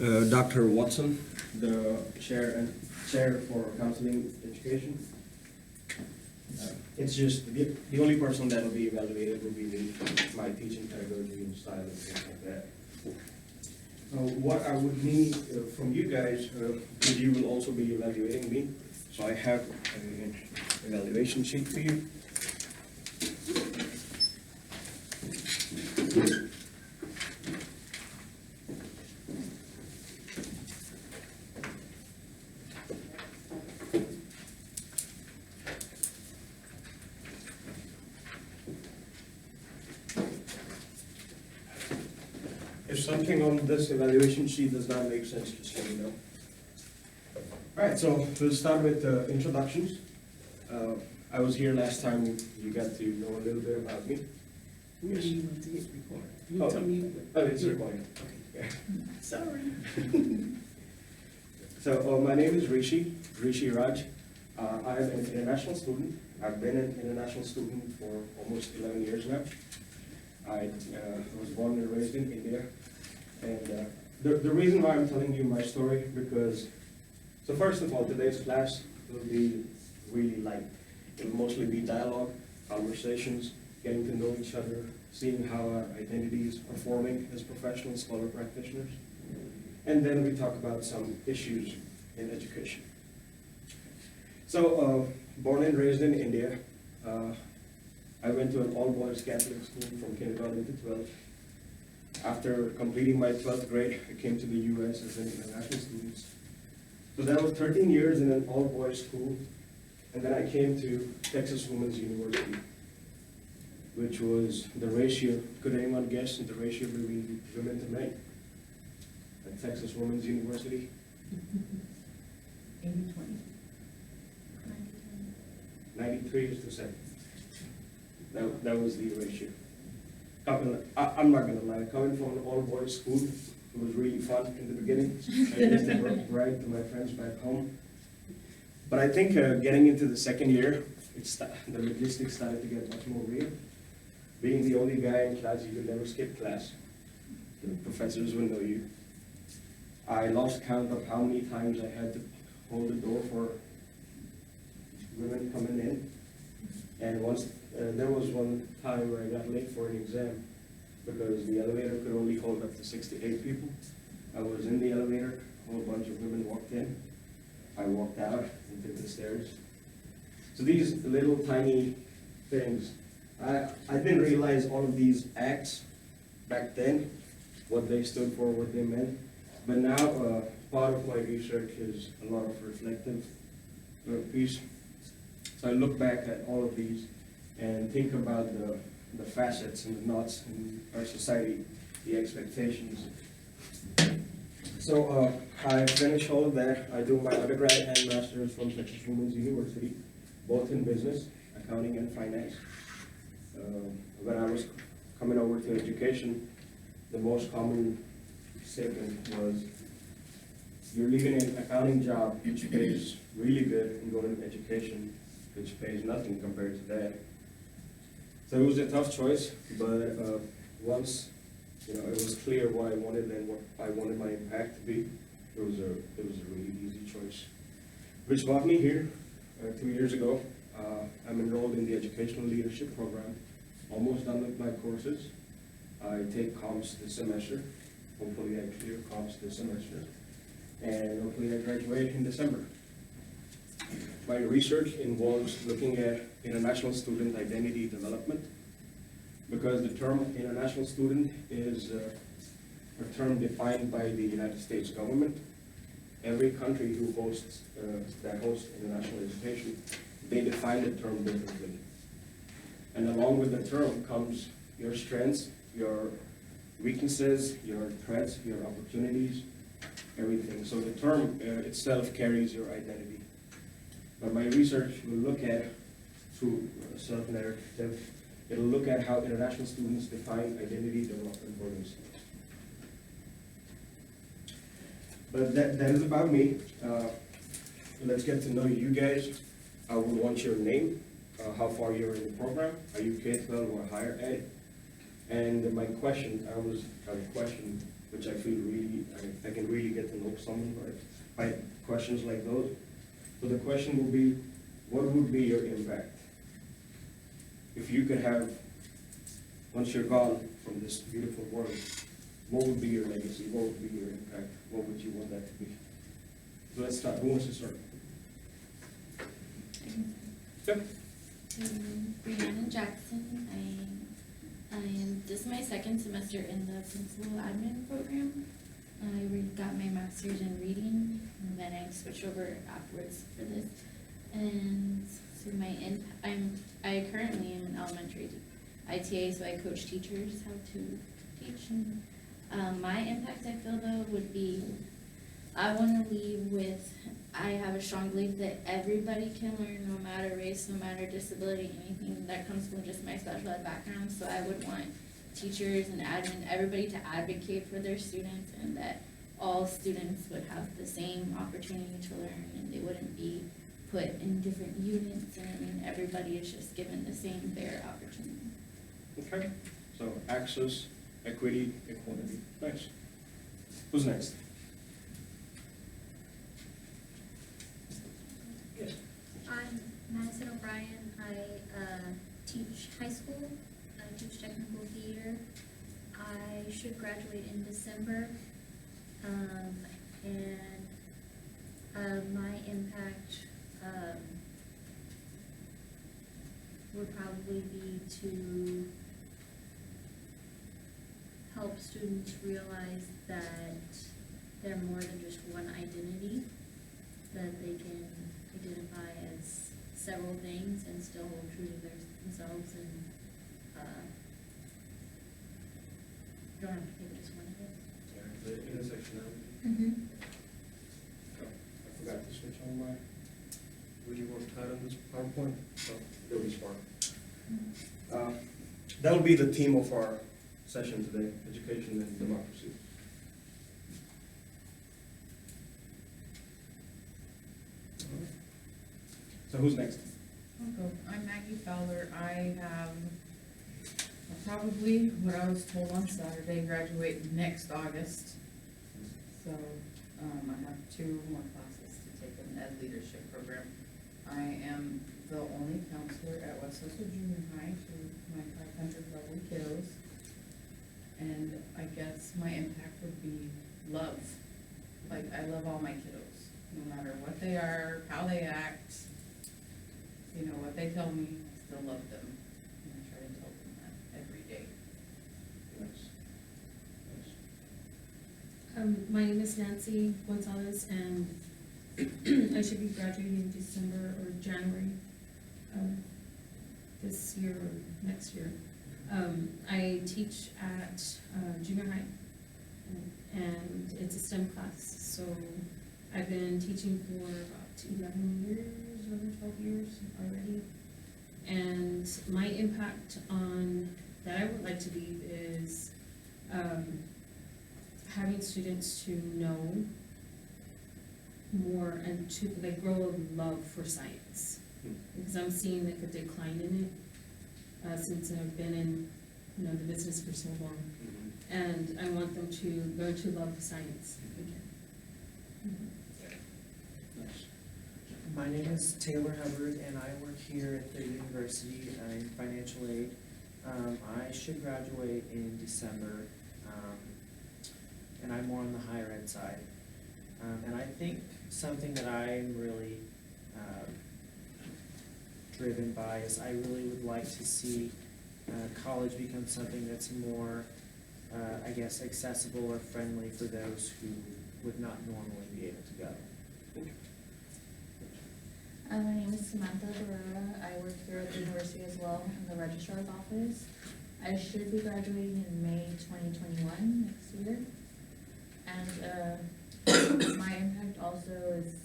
Dr. Watson, the chair for counseling education. It's just the only person that will be evaluated will be me, my teaching pedagogy and style and things like that. What I would need from you guys, because you will also be evaluating me, so I have an evaluation sheet for you. If something on this evaluation sheet does not make sense, just let me know. All right, so we'll start with introductions. I was here last time. You got to know a little bit about me. Where do you want to hit record? You Oh, tell me. it's recording. Okay. Sorry. So my name is Rishi Raj. I am an international student. I've been an international student for almost 11 years now. I was born and raised in India. And the reason why I'm telling you my story, because, so first of all, today's class will be really light. It will mostly be dialogue, conversations, getting to know each other, seeing how our identities are forming as professional scholar practitioners. And then we talk about some issues in education. So, born and raised in India, I went to an all-boys Catholic school from kindergarten to 12th. After completing my 12th grade, I came to the U.S. as an international student. So that was 13 years in an all-boys school, and then I came to Texas Women's University, which was the ratio, could anyone guess the ratio between women to men at Texas Women's University? 80-20. 93 is to 7. That was the ratio. I'm not gonna lie, coming from an all-boys school, it was really fun in the beginning. I used to brag to my friends back home. But I think getting into the second year, the logistics started to get much more real. Being the only guy in class, you could never skip class. The professors would know you. I lost count of how many times I had to hold the door for women coming in. And once there was one time where I got late for an exam because the elevator could only hold up to 68 people. I was in the elevator, a whole bunch of women walked in. I walked out and took the stairs. So these little tiny things, I didn't realize all of these acts back then, what they stood for, what they meant. But now part of my research is a lot of reflective piece. So I look back at all of these and think about the facets and the knots in our society, the expectations. So I finished all of that. I do my undergrad and master's from Texas Women's University, both in business, accounting, and finance. When I was coming over to education, the most common statement was, you're leaving an accounting job which pays really good and going to education which pays nothing compared to that. So it was a tough choice, but once it was clear what I wanted and what I wanted my impact to be, it was a really easy choice. Which brought me here 2 years ago. I'm enrolled in the educational leadership program, almost done with my courses. I take comps this semester. Hopefully I clear comps this semester. And hopefully I graduate in December. My research involves looking at international student identity development, because the term international student is a term defined by the United States government. Every country who hosts international education, they define the term differently. And along with the term comes your strengths, your weaknesses, your threats, your opportunities, everything. So the term itself carries your identity. But my research will look at, through self-narrative, it'll look at how international students define identity development for themselves. But that is about me. Let's get to know you guys. I would want your name, how far you're in the program, are you K-12 or higher ed? And my question, I have a question which I feel really, I can really get get to know someone, right? By questions like those. So the question will be, what would be your impact? If you could have, once you're gone from this beautiful world, what would be your legacy? What would be your impact? What would you want that to be? So let's start. Who wants to start? Yep. Brianna Jackson. This is my second semester in the principal admin program. I got my master's in reading, and then I switched over afterwards for this. And so I currently am an elementary ITA, so I coach teachers how to teach. And my impact, I feel though, would be, I want to leave with, I have a strong belief that everybody can learn, no matter race, no matter disability, anything that comes from just my special ed background. So I would want teachers and admin, everybody to advocate for their students, and that all students would have the same opportunity to learn, and they wouldn't be put in different units, and I mean, everybody is just given the same fair opportunity. Okay, so access, equity, equality. Nice. Who's next? Yes. I'm Madison O'Brien. I teach high school. I teach technical theater. I should graduate in December. And my impact would probably be to help students realize that they're more than just one identity, that they can identify as several things and still hold true to themselves, and don't have to pick just one of it. The intersectionality. Mm-hmm. I forgot to switch on my, would you want to type on this PowerPoint? Oh, it'll be smart. That'll be the theme of our session today, education and democracy. So who's next? I'll go. I'm Maggie Fowler. I have probably, what I was told on Saturday, graduate next August. So, I have 2 more classes to take in the Ed Leadership Program. I am the only counselor at West Cecil Junior High for my 500 level kiddos. And I guess my impact would be love. Like, I love all my kiddos, no matter what they are, how they act, you know, what they tell me, I still love them. And I try to tell them that every day. Nice. My name is Nancy Gonzalez, and I should be graduating in December or January this year or next year. I teach at junior high, and it's a STEM class. So I've been teaching for about 11 years, 12 years already. And my impact on that I would like to leave is having students to know more and to grow a love for science, because I'm seeing like a decline in it since I've been in the business for so long, and I want them to learn to love science again. Nice. My name is Taylor Hubbard, and I work here at the university in financial aid. I should graduate in December, and I'm more on the higher ed side. And I think something that I'm really driven by is I really would like to see college become something that's more, I guess, accessible or friendly for those who would not normally be able to go. My name is Samantha Barrera. I work here at the university as well in the registrar's office. I should be graduating in May 2021, next year. And my impact also is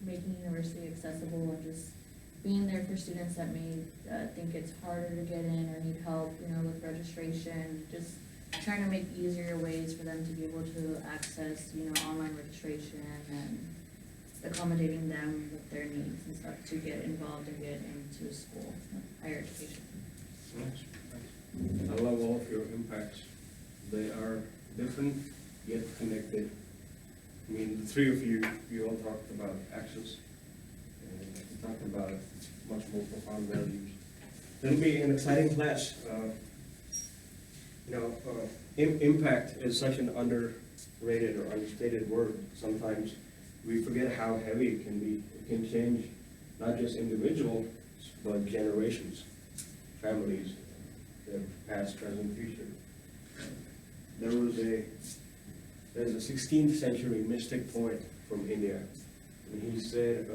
making university accessible and just being there for students that may think it's harder to get in or need help, with registration. Just trying to make easier ways for them to be able to access, online registration, and accommodating them with their needs and stuff to get involved and get into school, higher education. Nice. I love all of your impacts. They are different yet connected. I mean, the three of you, you all talked about access, and you talked about much more profound values. It'll be an exciting class. Impact is such an underrated or understated word. Sometimes we forget how heavy it can be. It can change not just individuals, but generations, families, their past, present, future. There's a 16th century mystic poet from India, and he said,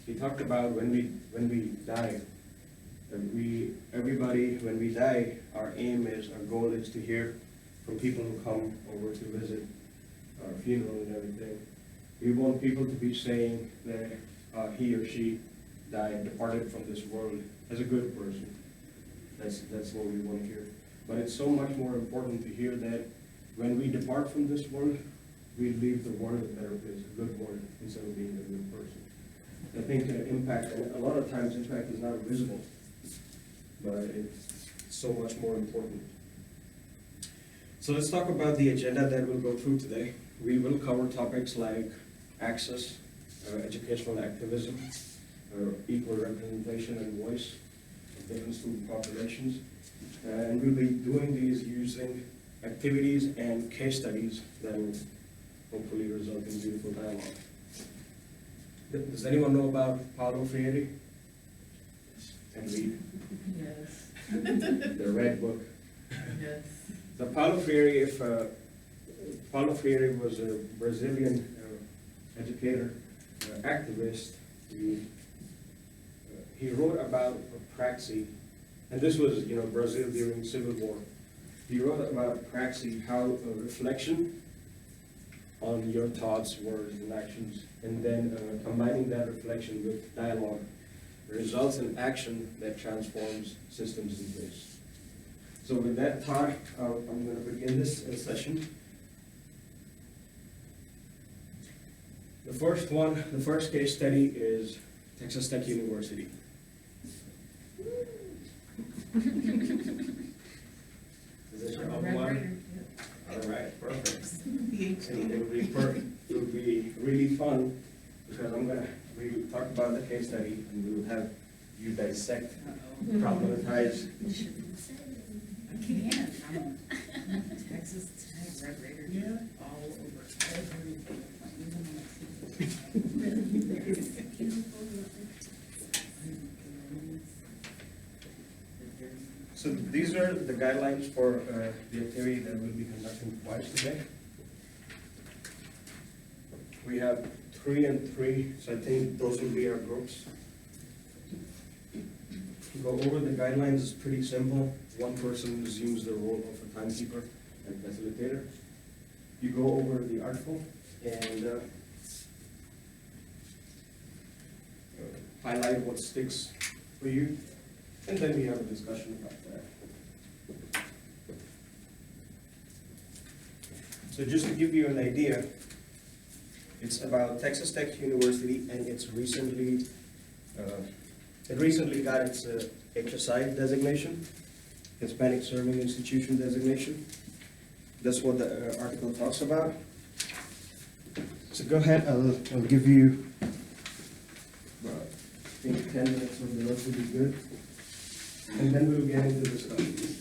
he talked about when we die, everybody, when we die, our goal is to hear from people who come over to visit our funeral and everything. We want people to be saying that he or she died, departed from this world as a good person. That's what we want to hear. But it's so much more important to hear that when we depart from this world, we leave the world a better place, a good world, instead of being a good person. I think impact, a lot of times impact is not visible, but it's so much more important. So let's talk about the agenda that we'll go through today. We will cover topics like access, educational activism, equal representation and voice of different student populations. And we'll be doing these using activities and case studies that will hopefully result in beautiful dialogue. Does anyone know about Paulo Freire? And read Yes. the Red Book. Yes. The Paulo Freire, Paulo Freire was a Brazilian educator, activist. He wrote about praxis, and this was, Brazil during Civil War. He wrote about praxis, how reflection on your thoughts, words, and actions, and then combining that reflection with dialogue results in action that transforms systems in place. So with that thought, I'm going to begin this session. The first case study is Texas Tech University. Is this your alma mater? All right, perfect. And it will be really fun because we will talk about the case study and we will have you dissect, problematize. I can. I'm Texas Tech Red Raider. Yeah. All over everything. So these are the guidelines for the activity that we'll be conducting twice today. We have 3 and 3, so I think those will be our groups. To go over the guidelines is pretty simple. One person assumes the role of a timekeeper and facilitator. You go over the article and highlight what sticks for you, and then we have a discussion about that. So just to give you an idea, it's about Texas Tech University, and it recently got its HSI designation, Hispanic Serving Institution designation. That's what the article talks about. So go ahead, I'll give you about, I think 10 minutes of the rest will be good. And then we'll get into discussion.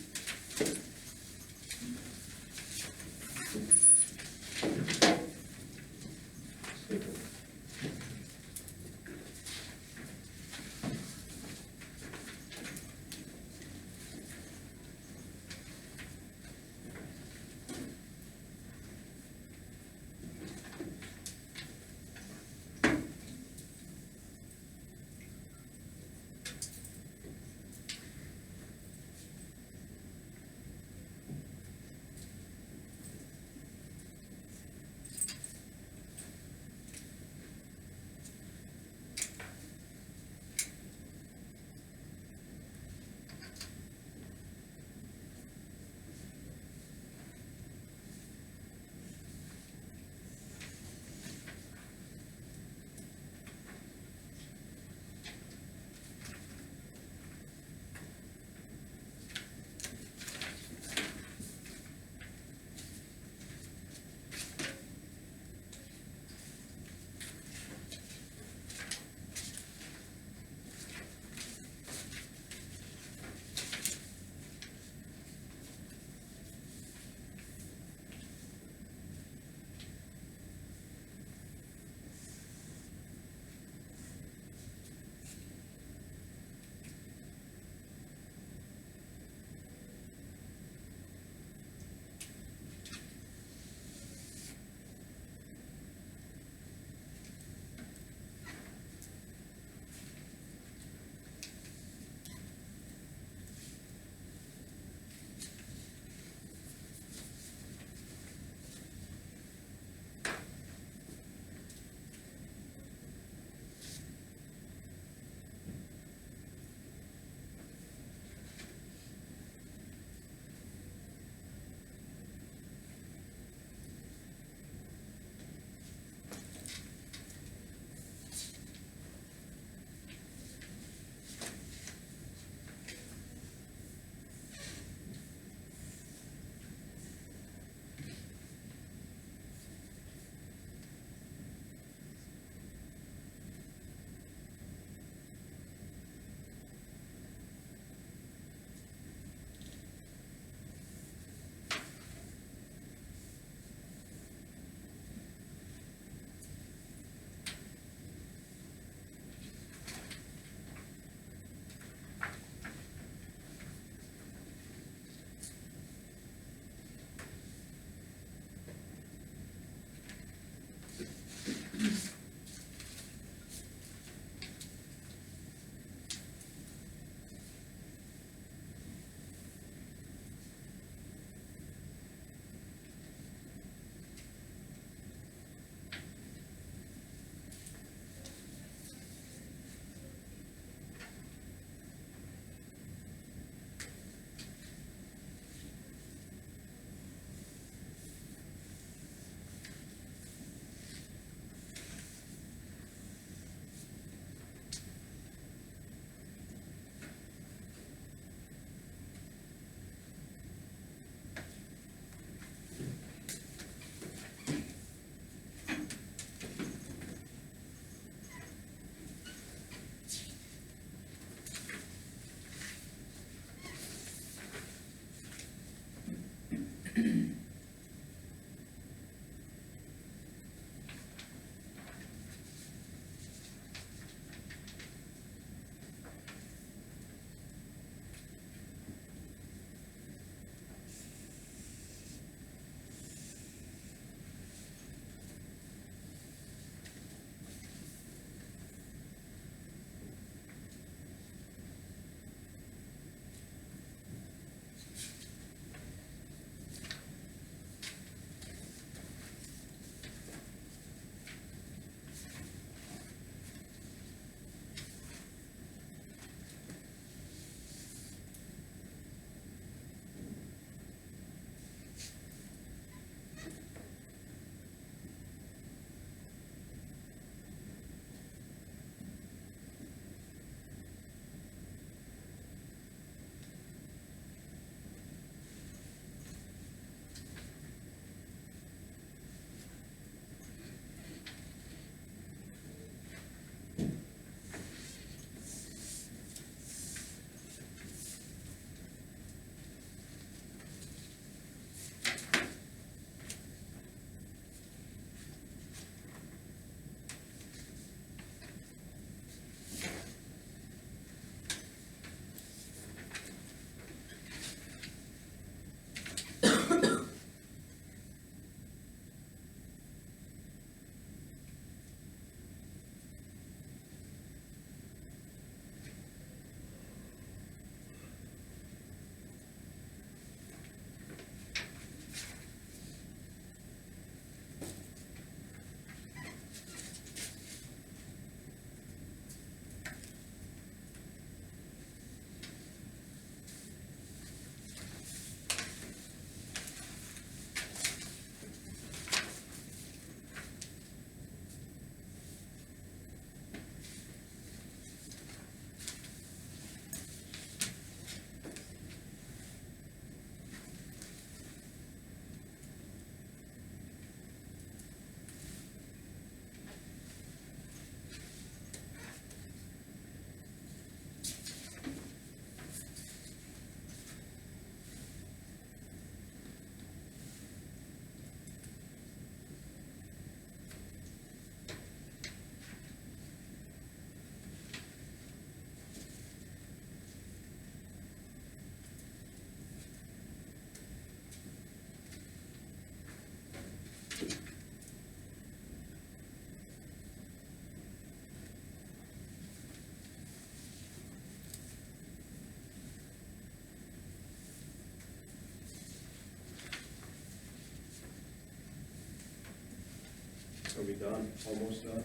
Are we done? Almost done?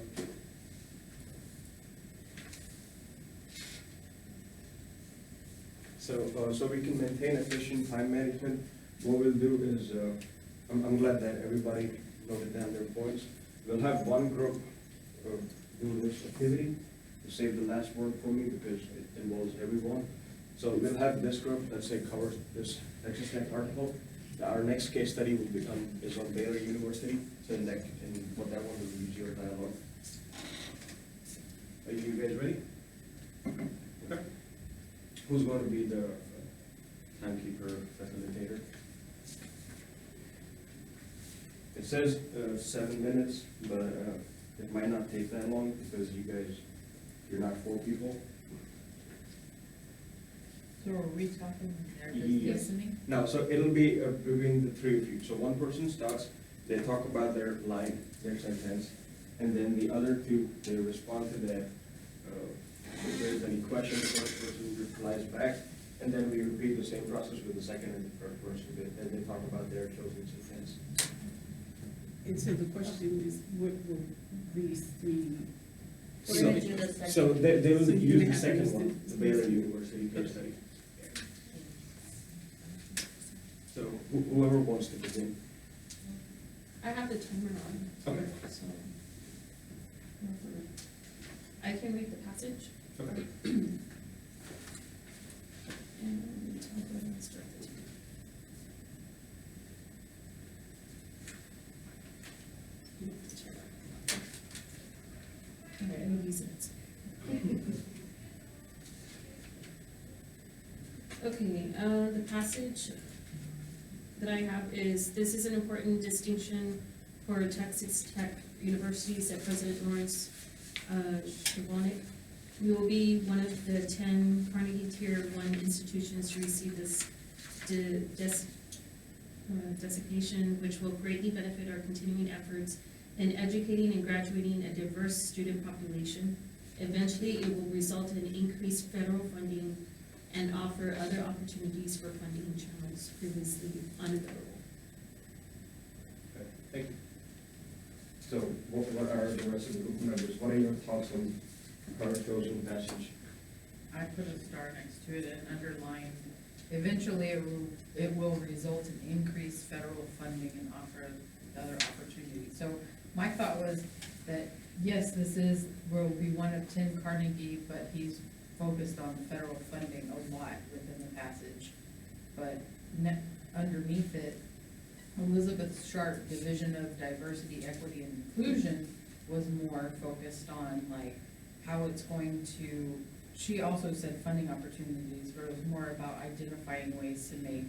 So we can maintain efficient time management. What we'll do is, I'm glad that everybody noted down their points. We'll have one group do this activity to save the last word for me because it involves everyone. So we'll have this group, let's say, covers this Texas Tech article. Our next case study will is on Baylor University, so in what that one will use your dialogue. Are you guys ready? Okay. Who's going to be the timekeeper, facilitator? It says 7 minutes, but it might not take that long because you're not 4 people. So are we talking there, Yes. Dessynie? No, so it'll be between the 3 of you. So one person starts, they talk about their line, their sentence, and then the other 2, they respond to that. If there's any question, the first person replies back, and then we repeat the same process with the second and the third person. Then they talk about their chosen sentence. And so the question is, what will these 3? We're gonna do the second. So they will So you're use gonna the have second to one, use the the- Baylor University case study. So whoever wants to begin. I have the timer on. Okay. So. I can read the passage. Okay. And I'll go ahead and start the timer. Okay, I need these minutes. Okay, the passage that I have is, this is an important distinction for Texas Tech University, said President Lawrence Shervonek. We will be one of the 10 Carnegie Tier 1 institutions to receive this designation, which will greatly benefit our continuing efforts in educating and graduating a diverse student population. Eventually, it will result in increased federal funding and offer other opportunities for funding channels previously unavailable. Okay, thank you. So what are the rest of the group members? What are your thoughts on our chosen passage? I put a star next to it and underlined, eventually it will result in increased federal funding and offer other opportunities. So my thought was that, yes, will be one of 10 Carnegie, but he's focused on the federal funding a lot within the passage. But underneath it, Elizabeth Sharp, Division of Diversity, Equity, and Inclusion, was more focused on like how it's going to, she also said funding opportunities, but it was more about identifying ways to make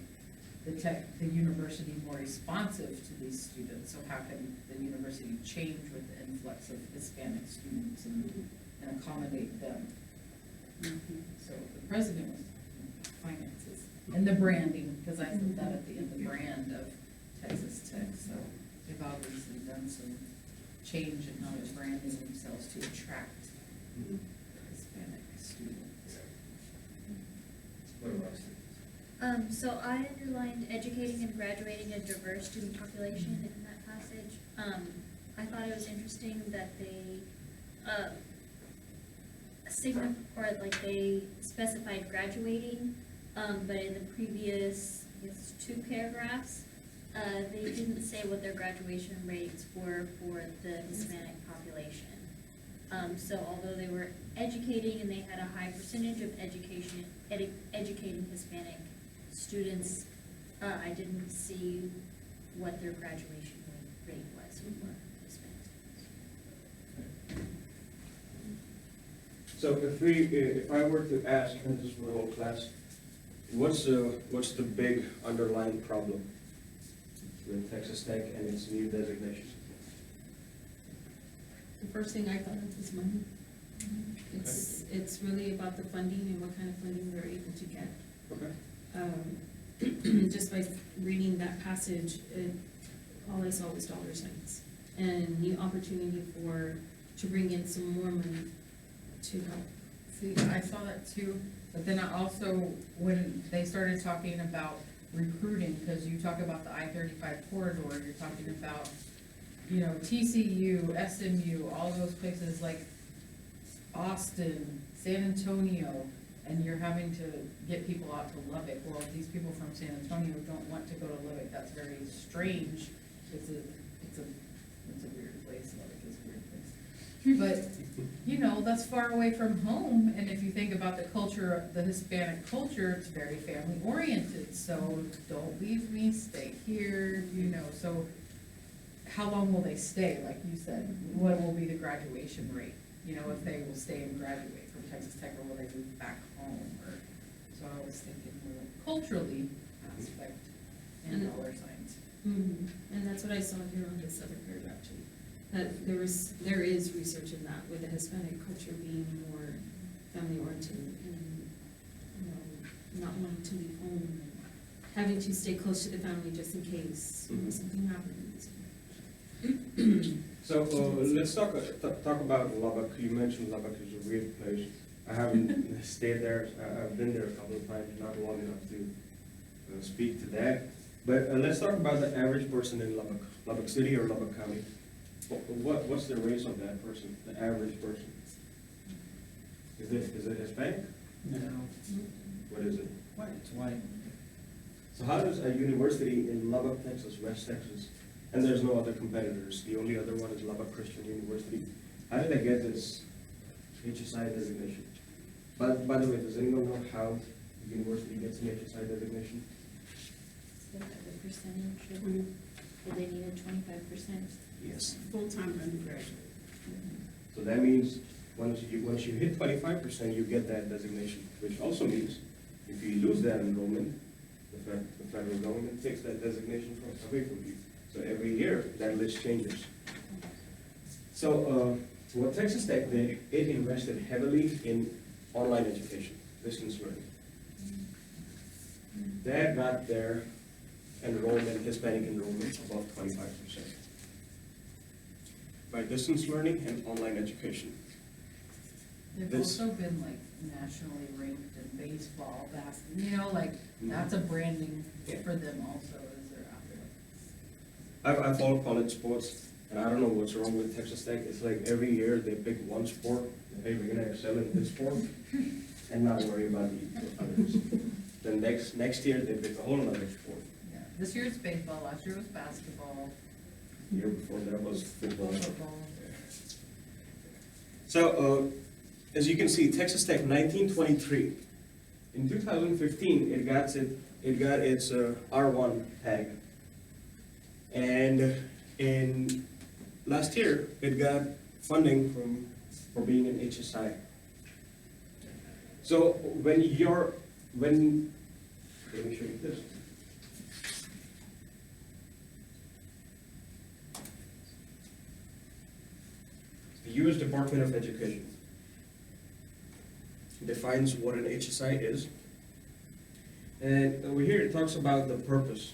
the university more responsive to these students. So how can the university change with the influx of Hispanic students and accommodate them? So the president was finances and the branding, because I said that at the end, the brand of Texas Tech. So they've obviously done some change in how they're branding themselves to attract Hispanic students. What about you? So I underlined educating and graduating a diverse student population in that passage. I thought it was interesting that they, they specified graduating, but in the previous, I guess, 2 paragraphs, they didn't say what their graduation rates were for the Hispanic population. So although they were educating and they had a high percentage of educating Hispanic students, I didn't see what their graduation rate was for Hispanic students. So if I were to ask, and this is for the whole class, what's the big underlying problem with Texas Tech and its new designation? The first thing I thought of was money. It's really about the funding and what kind of funding they're able to get. Okay. Just by reading that passage, all I saw was dollar signs and new opportunity to bring in some more money to help. See, I saw that too, but then I also, when they started talking about recruiting, because you talk about the I-35 corridor, you're talking about you know, TCU, SMU, all those places like Austin, San Antonio, and you're having to get people out to Lubbock. Well, these people from San Antonio don't want to go to Lubbock. That's very strange. It's a weird place. Lubbock is a weird place. But, you know, that's far away from home, and if you think about the culture, the Hispanic culture, it's very family oriented, so don't leave me, stay here, you know, so how long will they stay, like you said? What will be the graduation rate? You know, if they will stay and graduate from Texas Tech, or will they move back home, or, so I was thinking more like culturally aspect and dollar signs. And that's what I saw here on this other paragraph too, that there is research in that, with the Hispanic culture being more family oriented and, you know, not wanting to leave home and having to stay close to the family just in case, you know, something happens. So, let's talk about Lubbock. You mentioned Lubbock is a weird place. I haven't stayed there. I've been there a couple of times, not long enough to speak to that. But let's talk about the average person in Lubbock City or Lubbock County. What's the race of that person, the average person? Is it Hispanic? No. What is it? White, it's white. So how does a university in Lubbock, Texas, West Texas, and there's no other competitors, the only other one is Lubbock Christian University, how did they get this HSI designation? But by the way, does anyone know how the university gets an HSI designation? The percentage, of- 20 that they needed 25%. Yes. full-time undergraduate. So that means once you hit 25%, you get that designation, which also means if you lose that enrollment, the federal government takes that designation away from you. So every year, that list changes. So what Texas Tech did, it invested heavily in online education, distance learning. That got their enrollment, Hispanic enrollment, above 25%. By distance learning and online education. They've This- also been like nationally ranked in baseball, basketball, you know, like, that's a branding Yeah. for them also, as they're out there. I follow college sports, and I don't know what's wrong with Texas Tech. It's like every year they pick one sport, hey, we're gonna excel in this sport, and not worry about the others. Then next year they pick a whole other sport. Yeah, this year it's baseball, last year was basketball, The year before that was football. football. So, as you can see, Texas Tech, 1923. In 2015, it got its R1 tag. And in last year, it got funding for being an HSI. So let me show you this. The U.S. Department of Education defines what an HSI is. And over here it talks about the purpose.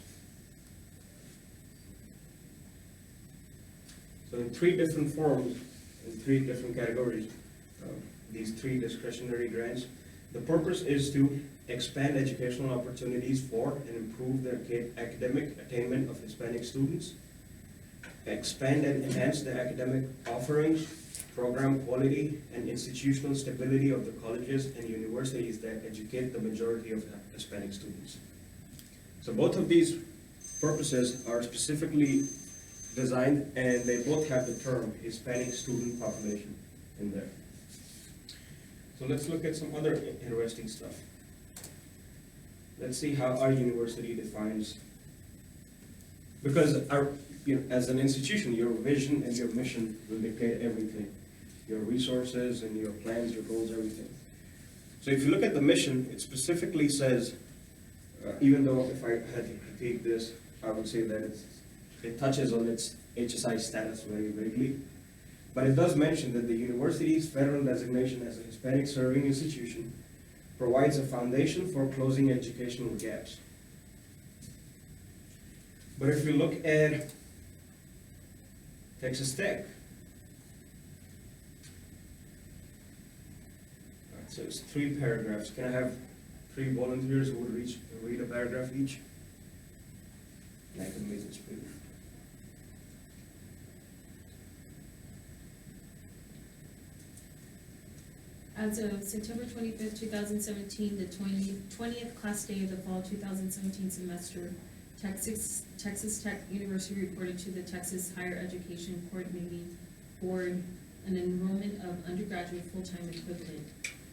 So in 3 different forms, in 3 different categories, these 3 discretionary grants, the purpose is to expand educational opportunities for and improve the academic attainment of Hispanic students, expand and enhance the academic offerings, program quality, and institutional stability of the colleges and universities that educate the majority of Hispanic students. So both of these purposes are specifically designed, and they both have the term Hispanic student population in there. So let's look at some other interesting stuff. Let's see how our university defines, because as an institution, your vision and your mission will dictate everything. Your resources and your plans, your goals, everything. So if you look at the mission, it specifically says, even though if I had to critique this, I would say that it touches on its HSI status very vaguely. But it does mention that the university's federal designation as a Hispanic serving institution provides a foundation for closing educational gaps. But if you look at Texas Tech, so it's 3 paragraphs. Can I have 3 volunteers who would read a paragraph each? And I can make this bigger. As of September 25th, 2017, the 20th class day of the fall 2017 semester, Texas Tech University reported to the Texas Higher Education Coordinating Board an enrollment of undergraduate full-time equivalent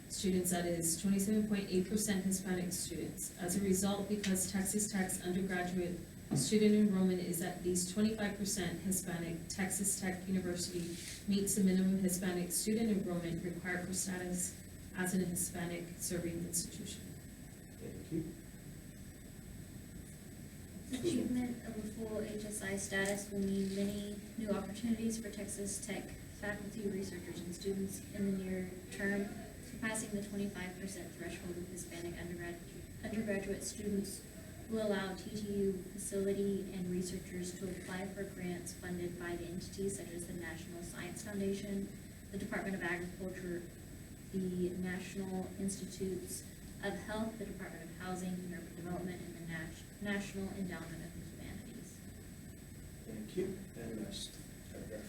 students, that is 27.8% Hispanic students. As a result, because Texas Tech's undergraduate student enrollment is at least 25% Hispanic, Texas Tech University meets the minimum Hispanic student enrollment required for status as an Hispanic serving institution. Thank you. Achievement of a full HSI status will mean many new opportunities for Texas Tech faculty, researchers, and students in the near term. Surpassing the 25% threshold of Hispanic undergraduate students will allow TTU facility and researchers to apply for grants funded by the entities such as the National Science Foundation, the Department of Agriculture, the National Institutes of Health, the Department of Housing and Urban Development, and the National Endowment of the Humanities. Thank you. And last paragraph.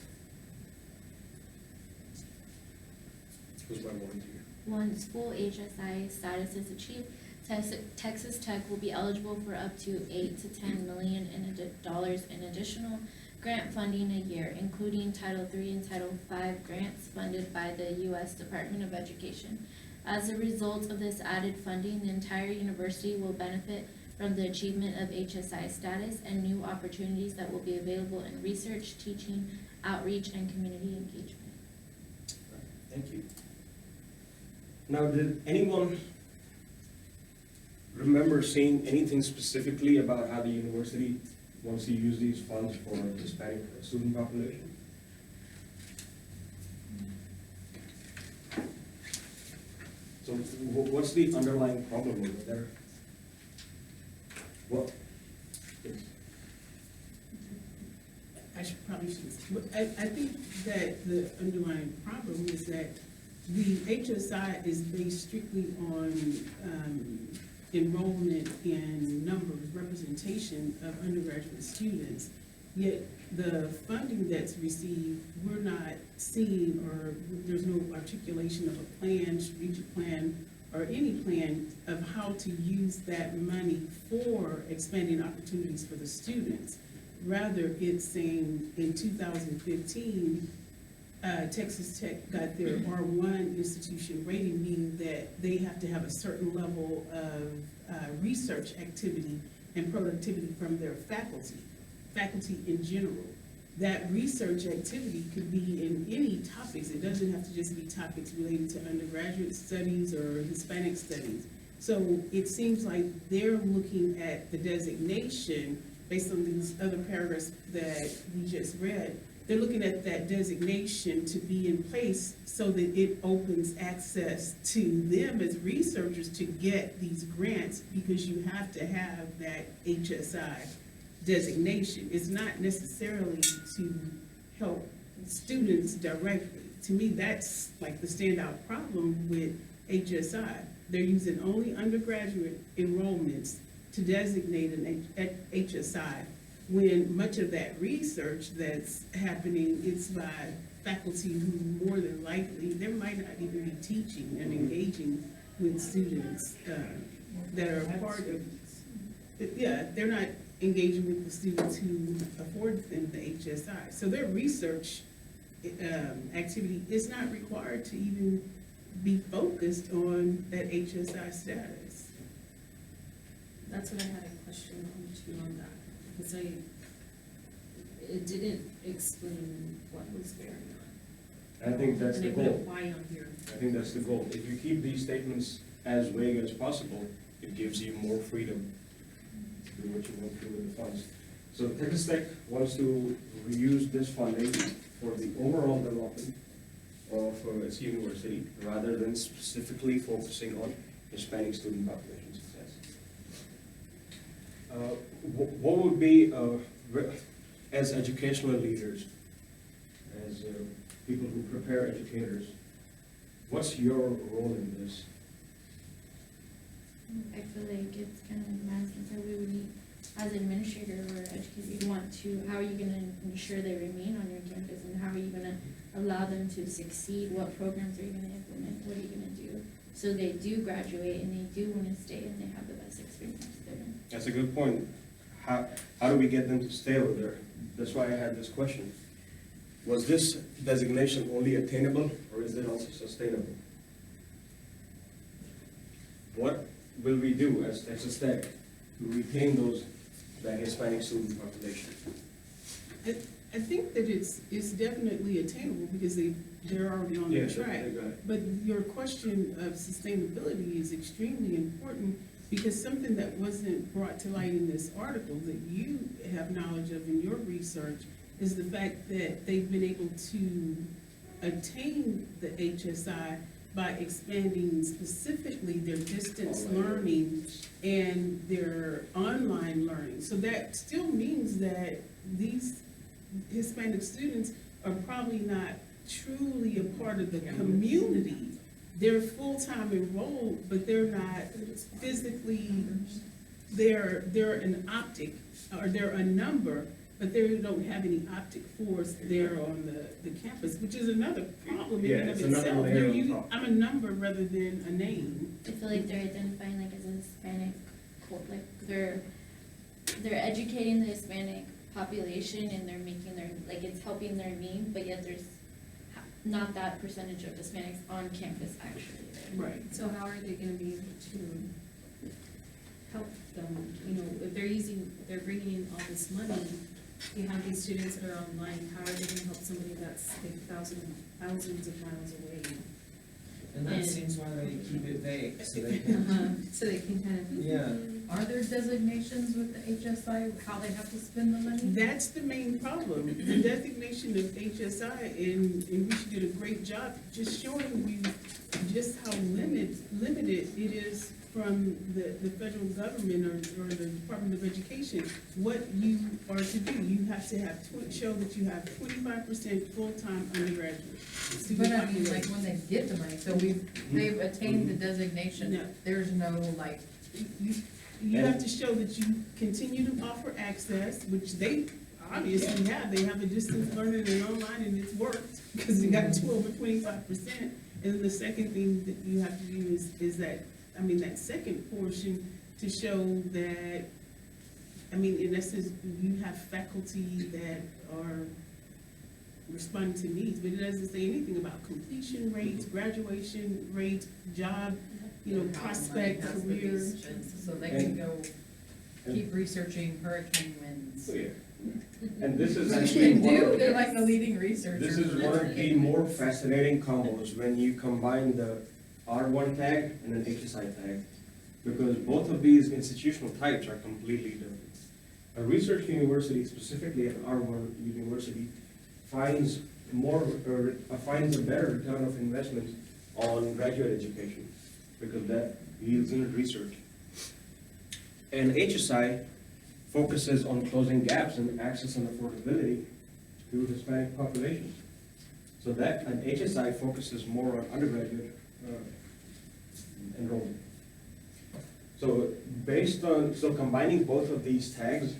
Who's my volunteer? Once full HSI status is achieved, Texas Tech will be eligible for up to $8 to $10 million in additional grant funding a year, including Title III and Title V grants funded by the U.S. Department of Education. As a result of this added funding, the entire university will benefit from the achievement of HSI status and new opportunities that will be available in research, teaching, outreach, and community engagement. Thank you. Now, did anyone remember seeing anything specifically about how the university wants to use these funds for the Hispanic student population? So what's the underlying problem over there? What? Yes. Probably should, but I think that the underlying problem is that the HSI is based strictly on enrollment and numbers, representation of undergraduate students. Yet the funding that's received, we're not seeing, or there's no articulation of a plan, strategic plan, or any plan of how to use that money for expanding opportunities for the students. Rather, it's saying in 2015, Texas Tech got their R1 institution rating, meaning that they have to have a certain level of research activity and productivity from their faculty in general. That research activity could be in any topics. It doesn't have to just be topics related to undergraduate studies or Hispanic studies. So it seems like they're looking at the designation based on these other paragraphs that we just read. They're looking at that designation to be in place so that it opens access to them as researchers to get these grants, because you have to have that HSI designation. It's not necessarily to help students directly. To me, that's like the standout problem with HSI. They're using only undergraduate enrollments to designate an HSI, when much of that research that's happening is by faculty who more than likely, they might not even be teaching and engaging with students that are part of, yeah, they're not engaging with the students who afford them the HSI. So their research activity is not required to even be focused on that HSI status. That's what I had a question on too on that, because it didn't explain what was going on. I think that's the And I put a goal. why on here. I think that's the goal. If you keep these statements as vague as possible, it gives you more freedom to do what you want to do with the funds. So Texas Tech wants to reuse this funding for the overall development of its university, rather than specifically focusing on Hispanic student population success. What would be, as educational leaders, as people who prepare educators, what's your role in this? I feel like it's kind of like Madison said, we would need, as an administrator or educator, you'd want to, how are you gonna ensure they remain on your campus, and how are you gonna allow them to succeed, what programs are you gonna implement, what are you gonna do? So they do graduate and they do wanna stay and they have the best experience there. That's a good point. How do we get them to stay over there? That's why I had this question. Was this designation only attainable, or is it also sustainable? What will we do as a staff to retain that Hispanic student population? I think that it's definitely attainable because they're already on the Yeah, track. they got it. But your question of sustainability is extremely important because something that wasn't brought to light in this article that you have knowledge of in your research is the fact that they've been able to attain the HSI by expanding specifically their distance Online learning and their online learning. So that still means that these Hispanic students are probably not truly a part of the community. They're full-time enrolled, but they're not physically, they're an optic, or they're a number, but they don't have any optic force there on the campus, which is another problem in and of Yeah, it's another itself. layer on They're top. I'm a number rather than a name. I feel like they're identifying like as a Hispanic, like they're educating the Hispanic population and they're making their, like it's helping their name, but yet there's not that percentage of Hispanics on campus actually there. Right. So how are they gonna be able to help them, you know, if they're bringing in all this money, you have these students that are online, how are they gonna help somebody that's like thousands of miles away? And that And- seems why they keep it vague, so they can, So they can kind of. yeah. Are there designations with the HSI, how they have to spend the money? That's the main problem. The designation of HSI, and Richie did a great job just showing you just how limited it is from the federal government or the Department of Education. What you are to do, you have to have, show that you have 25% full-time undergraduate student But I mean, population. like, when they get the money, so they've attained the designation, No. there's no, like, You have to show that you continue to offer access, which they obviously have. They have a distance learning and online, and it's worked, because they got over 25%. And then the second thing that you have to do is that, I mean, that second portion to show that, I mean, in essence, you have faculty that are responding to needs, but it doesn't say anything about completion rates, graduation rates, job, you know, how the money prospect, has to be career. spent, so they can go keep researching hurricane winds. So, yeah. And this is They actually one do, of they're the, like the leading researchers. this is one of the more fascinating combos when you combine the R1 tag and an HSI tag, because both of these institutional types are completely different. A research university, specifically an R1 university, finds finds a better return of investment on graduate education, because that yields in research. And HSI focuses on closing gaps in access and affordability to Hispanic populations. So that, and HSI focuses more on undergraduate enrollment. So so combining both of these tags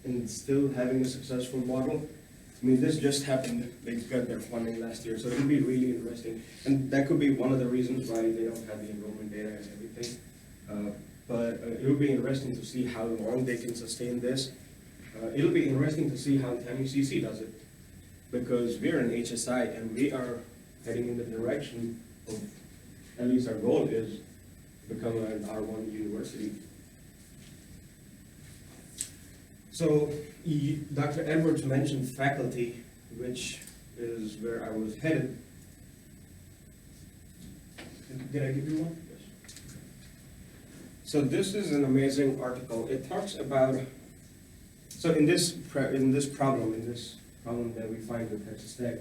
and still having a successful model, I mean, this just happened, they got their funding last year, so it'll be really interesting. And that could be one of the reasons why they don't have the enrollment data and everything. But it'll be interesting to see how long they can sustain this. It'll be interesting to see how TAMU-CC does it, because we're an HSI and we are heading in the direction of, at least our goal is to become an R1 university. So Dr. Edwards mentioned faculty, which is where I was headed. Did I give you one? Yes. So this is an amazing article. It talks about, so in this problem that we find with Texas Tech,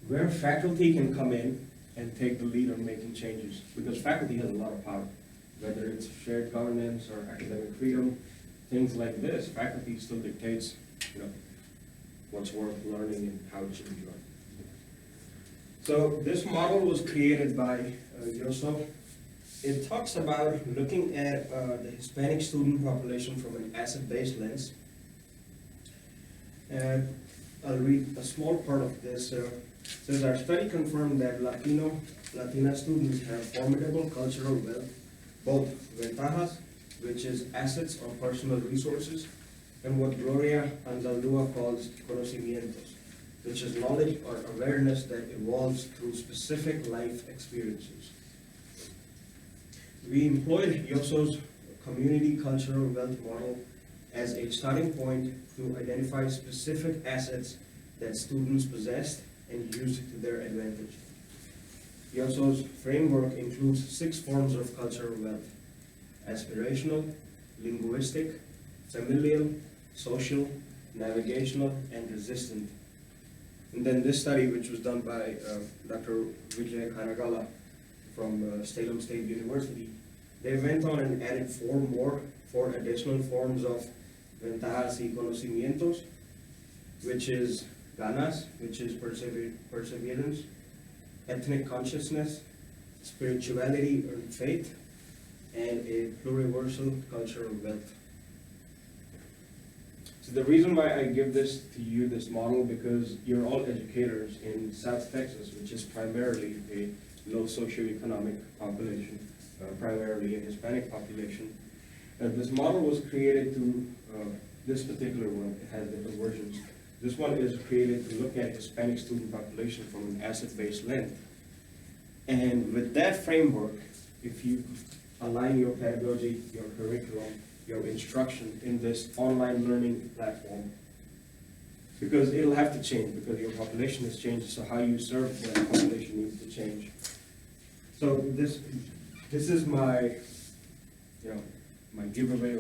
where faculty can come in and take the lead on making changes, because faculty has a lot of power, whether it's shared governance or academic freedom, things like this, faculty still dictates, what's worth learning and how it should be done. So this model was created by Yoso. It talks about looking at the Hispanic student population from an asset-based lens. And I'll read a small part of this. Says our study confirmed that Latina students have formidable cultural wealth, both ventajas, which is assets or personal resources, and what Gloria Anzaldúa calls conocimientos, which is knowledge or awareness that evolves through specific life experiences. We employed Yoso's community cultural wealth model as a starting point to identify specific assets that students possessed and used to their advantage. Yoso's framework includes 6 forms of cultural wealth: aspirational, linguistic, familial, social, navigational, and resistant. And then this study, which was done by Dr. Vijay Kanagala from Salem State University, they went on and added 4 additional forms of ventajas y conocimientos, which is ganas, which is perseverance, ethnic consciousness, spirituality or faith, and a pluriversal cultural wealth. So the reason why I give this to you, this model, because you're all educators in South Texas, which is primarily a low socioeconomic population, primarily a Hispanic population. This model was created to, this particular one, it has different versions. This one is created to look at Hispanic student population from an asset-based lens. And with that framework, if you align your pedagogy, your curriculum, your instruction in this online learning platform, because it'll have to change because your population has changed, so how you serve that population needs to change. So this is my, my giveaway,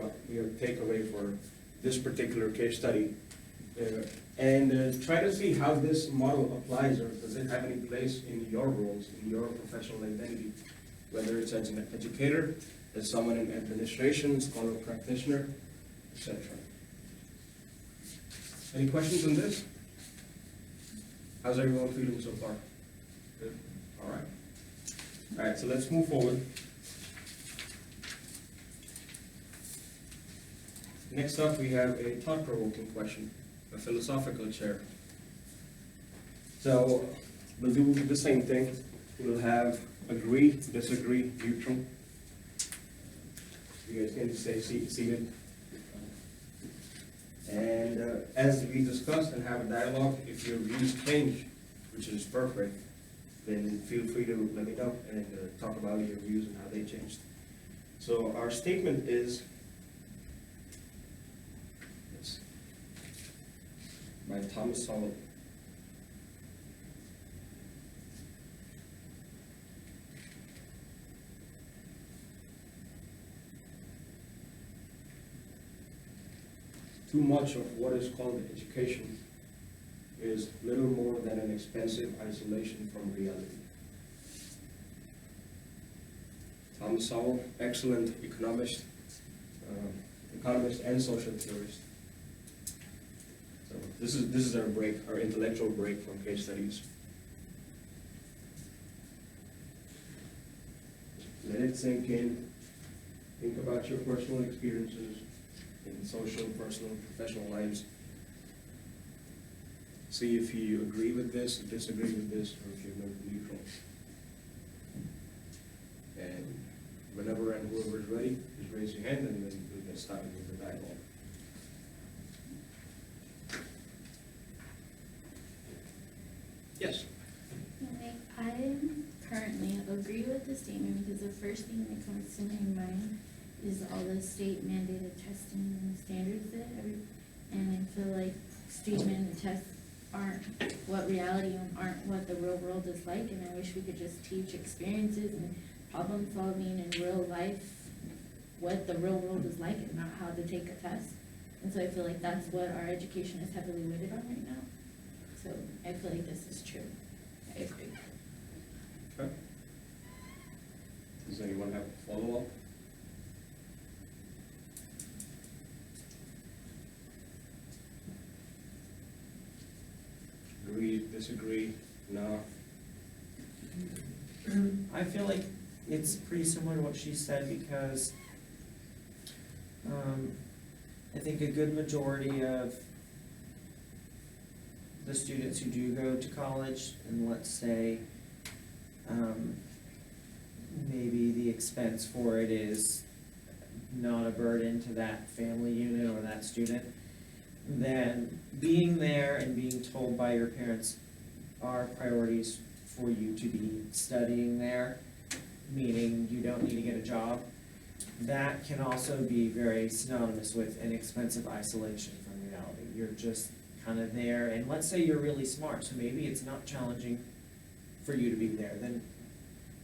takeaway for this particular case study. And try to see how this model applies, or does it have any place in your roles, in your professional identity, whether it's as an educator, as someone in administration, scholar practitioner, etc. Any questions on this? How's everyone feeling so far? Good? All right. All right, so let's move forward. Next up, we have a thought-provoking question, a philosophical chair. So we'll do the same thing. We'll have agree, disagree, neutral. You guys can stay seated. And as we discuss and have a dialogue, if your views change, which is perfect, then feel free to let me know and talk about your views and how they changed. So our statement is, by Thomas Sowell. Too much of what is called education is little more than an expensive isolation from reality. Thomas Sowell, excellent economist and social theorist. So this is our break, our intellectual break from case studies. Let it sink in. Think about your personal experiences in social, personal, professional lives. See if you agree with this, disagree with this, or if you're neutral. And whenever and whoever is ready, just raise your hand and then we can start with the dialogue. Yes? I currently agree with the statement because the first thing that comes to my mind is all the state mandated testing and standards and I feel like state mandated tests aren't what reality and aren't what the real world is like, and I wish we could just teach experiences and problem solving in real life what the real world is like and not how to take a test. And so I feel like that's what our education is heavily weighted on right now. So I feel like this is true. I agree. Okay. Does anyone have a follow-up? Agree, disagree, no? I feel like it's pretty similar to what she said because I think a good majority of the students who do go to college, and let's say, maybe the expense for it is not a burden to that family unit or that student, then being there and being told by your parents are priorities for you to be studying there, meaning you don't need to get a job, that can also be very synonymous with an expensive isolation from reality. You're just kind of there, and let's say you're really smart, so maybe it's not challenging for you to be there, then,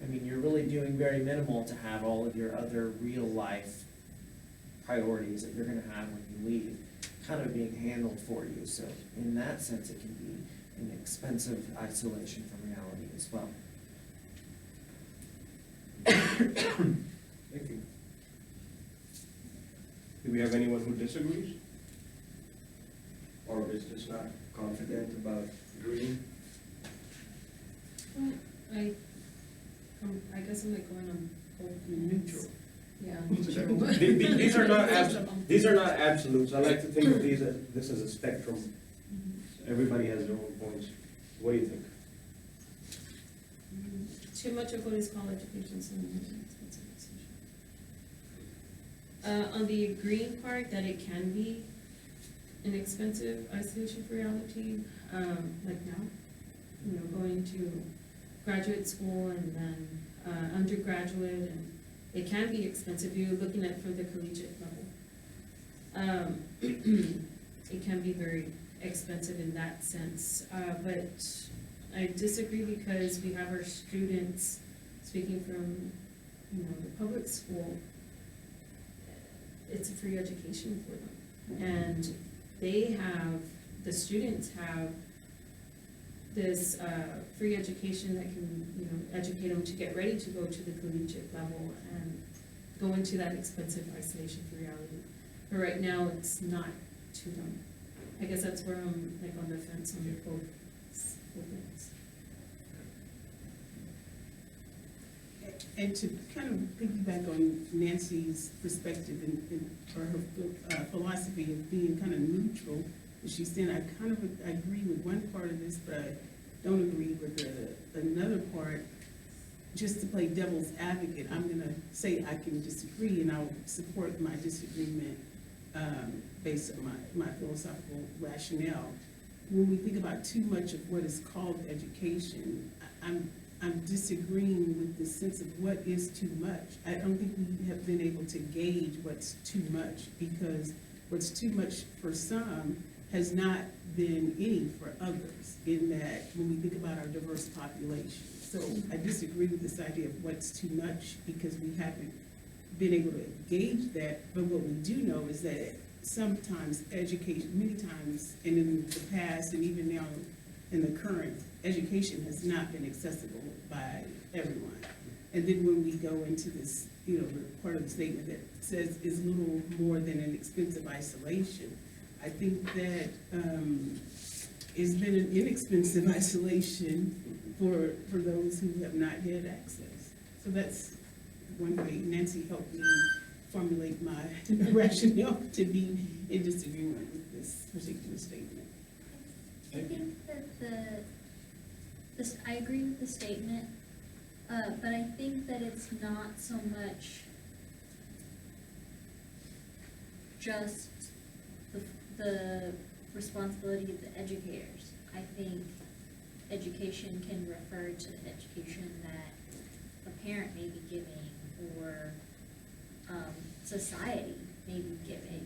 I mean, you're really doing very minimal to have all of your other real life priorities that you're gonna have when you leave kind of being handled for you. So in that sense, it can be an expensive isolation from reality as well. Thank you. Do we have anyone who disagrees? Or is just not confident about agreeing? Well, I guess I'm like going on both Neutral. Yeah. These are not these are not absolutes. I like to think of these as, this as a spectrum. Mhm. Everybody has their own points. What do you think? Too much of what is called education is an expensive isolation. On the agreeing part, that it can be an expensive isolation for reality, like now, going to graduate school and then undergraduate, and it can be expensive. You're looking at it from the collegiate level. It can be very expensive in that sense, but I disagree because we have our students, speaking from, the public school, it's a free education for them. And the students have this free education that can, educate them to get ready to go to the collegiate level and go into that expensive isolation for reality. But right now, it's not to them. I guess that's where I'm like on the fence on both things. And to kind of piggyback on Nancy's perspective or her philosophy of being kind of neutral, as she's saying, I kind of agree with one part of this, but I don't agree with another part. Just to play devil's advocate, I'm gonna say I can disagree, and I'll support my disagreement based on my philosophical rationale. When we think about too much of what is called education, I'm disagreeing with the sense of what is too much. I don't think we have been able to gauge what's too much, because what's too much for some has not been any for others, in that when we think about our diverse population. So I disagree with this idea of what's too much, because we haven't been able to gauge that. But what we do know is that sometimes education, many times, and in the past and even now in the current, education has not been accessible by everyone. And then when we go into this, part of the statement that says is little more than an expensive isolation, I think that it's been an inexpensive isolation for those who have not had access. So that's one way Nancy helped me formulate my rationale to be in disagreement with this particular statement. I think that I agree with the statement, but I think that it's not so much just the responsibility of the educators. I think education can refer to the education that a parent may be giving, or society may be giving.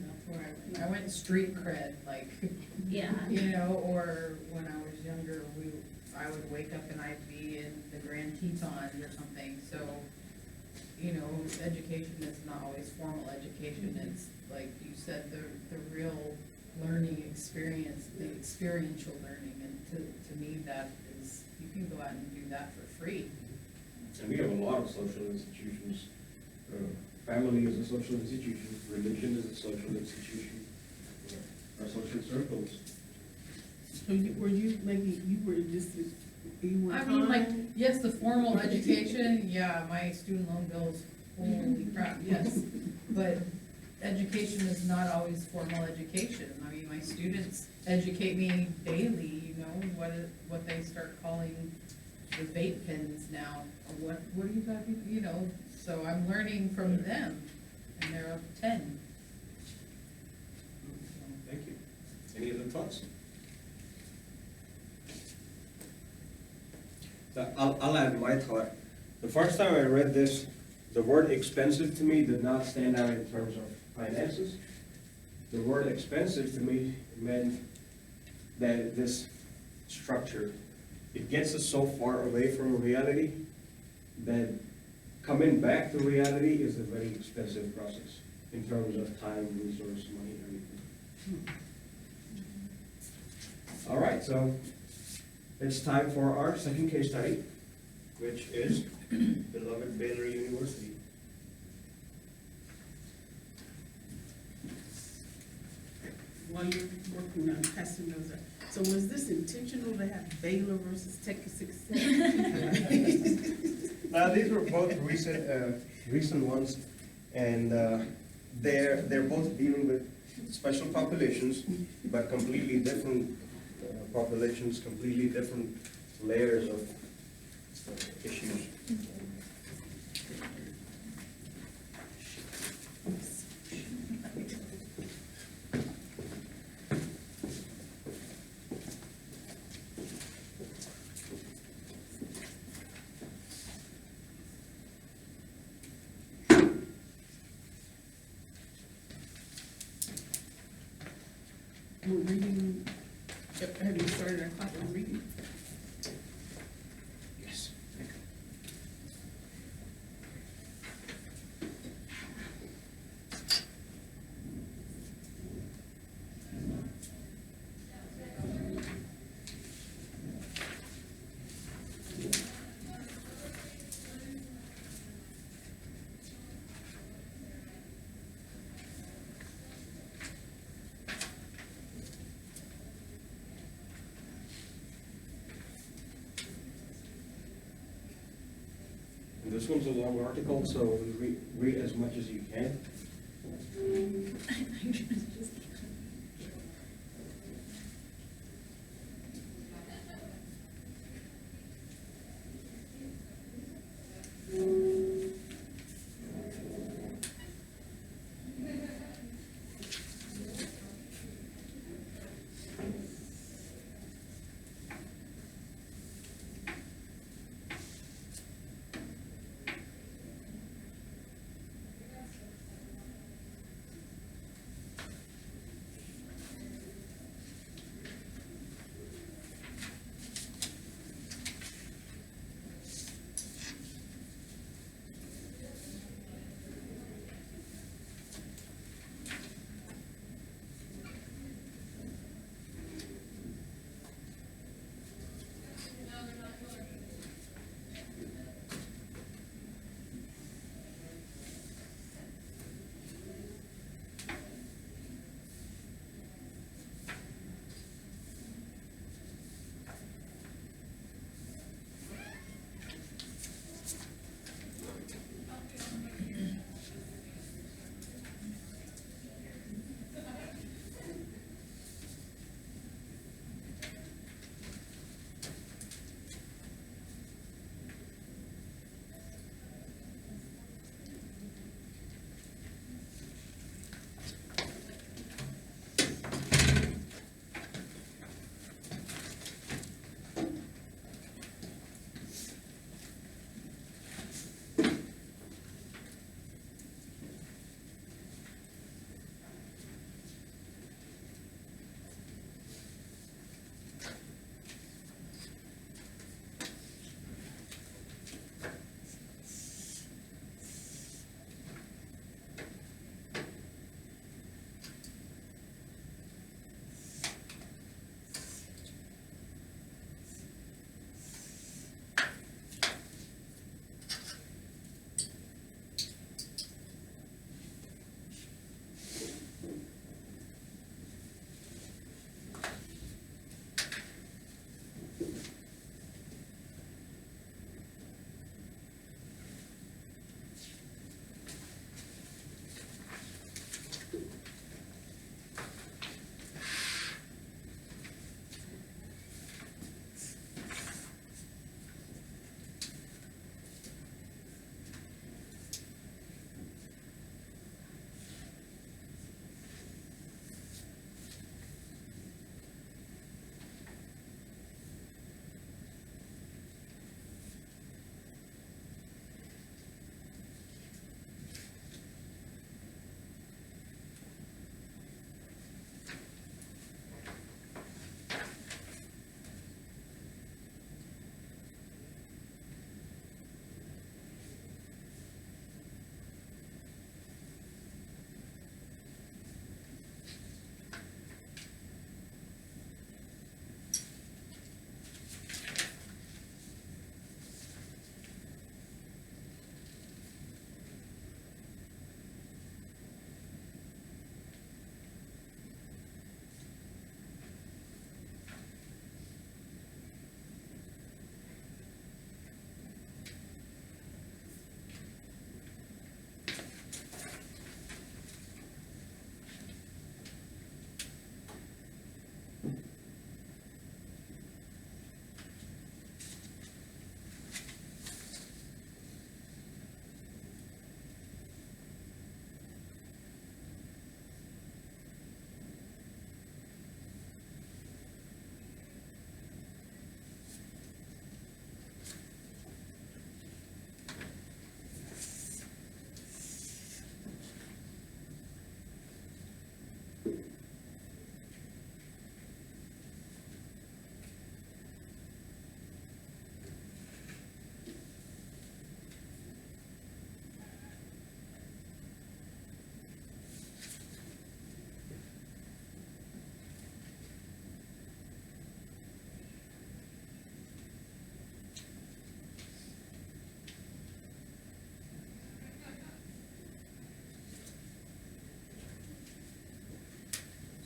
I went street cred, like, Yeah. or when I was younger, I would wake up and I'd be in the Grand Tetons or something, so, education is not always formal education, it's like you said, the real learning experience, the experiential learning, and to me, that is, you can go out and do that for free. And we have a lot of social institutions. Family is a social institution. Religion is a social institution. Our social circles. So you were I mean, like, yes, the formal education, yeah, my student loan bills, holy crap, yes. But education is not always formal education. I mean, my students educate me daily, you know, what they start calling the vape pens now. Or what do you got, you know, so I'm learning from them, and they're up to 10. Thank you. Any other thoughts? So I'll add my thought. The first time I read this, the word expensive to me did not stand out in terms of finances. The word expensive to me meant that this structure, it gets us so far away from reality that coming back to reality is a very expensive process in terms of time, resource, money, everything. All right, so it's time for our second case study, which is beloved Baylor University. While you're working on passing those out, so was this intentional to have Baylor versus Texas Success? Now, these were both recent ones, and they're both dealing with special populations, but completely different populations, completely different layers of issues. We're reading, have you started our clock on reading? Yes. And this one's a long article, so read as much as you can.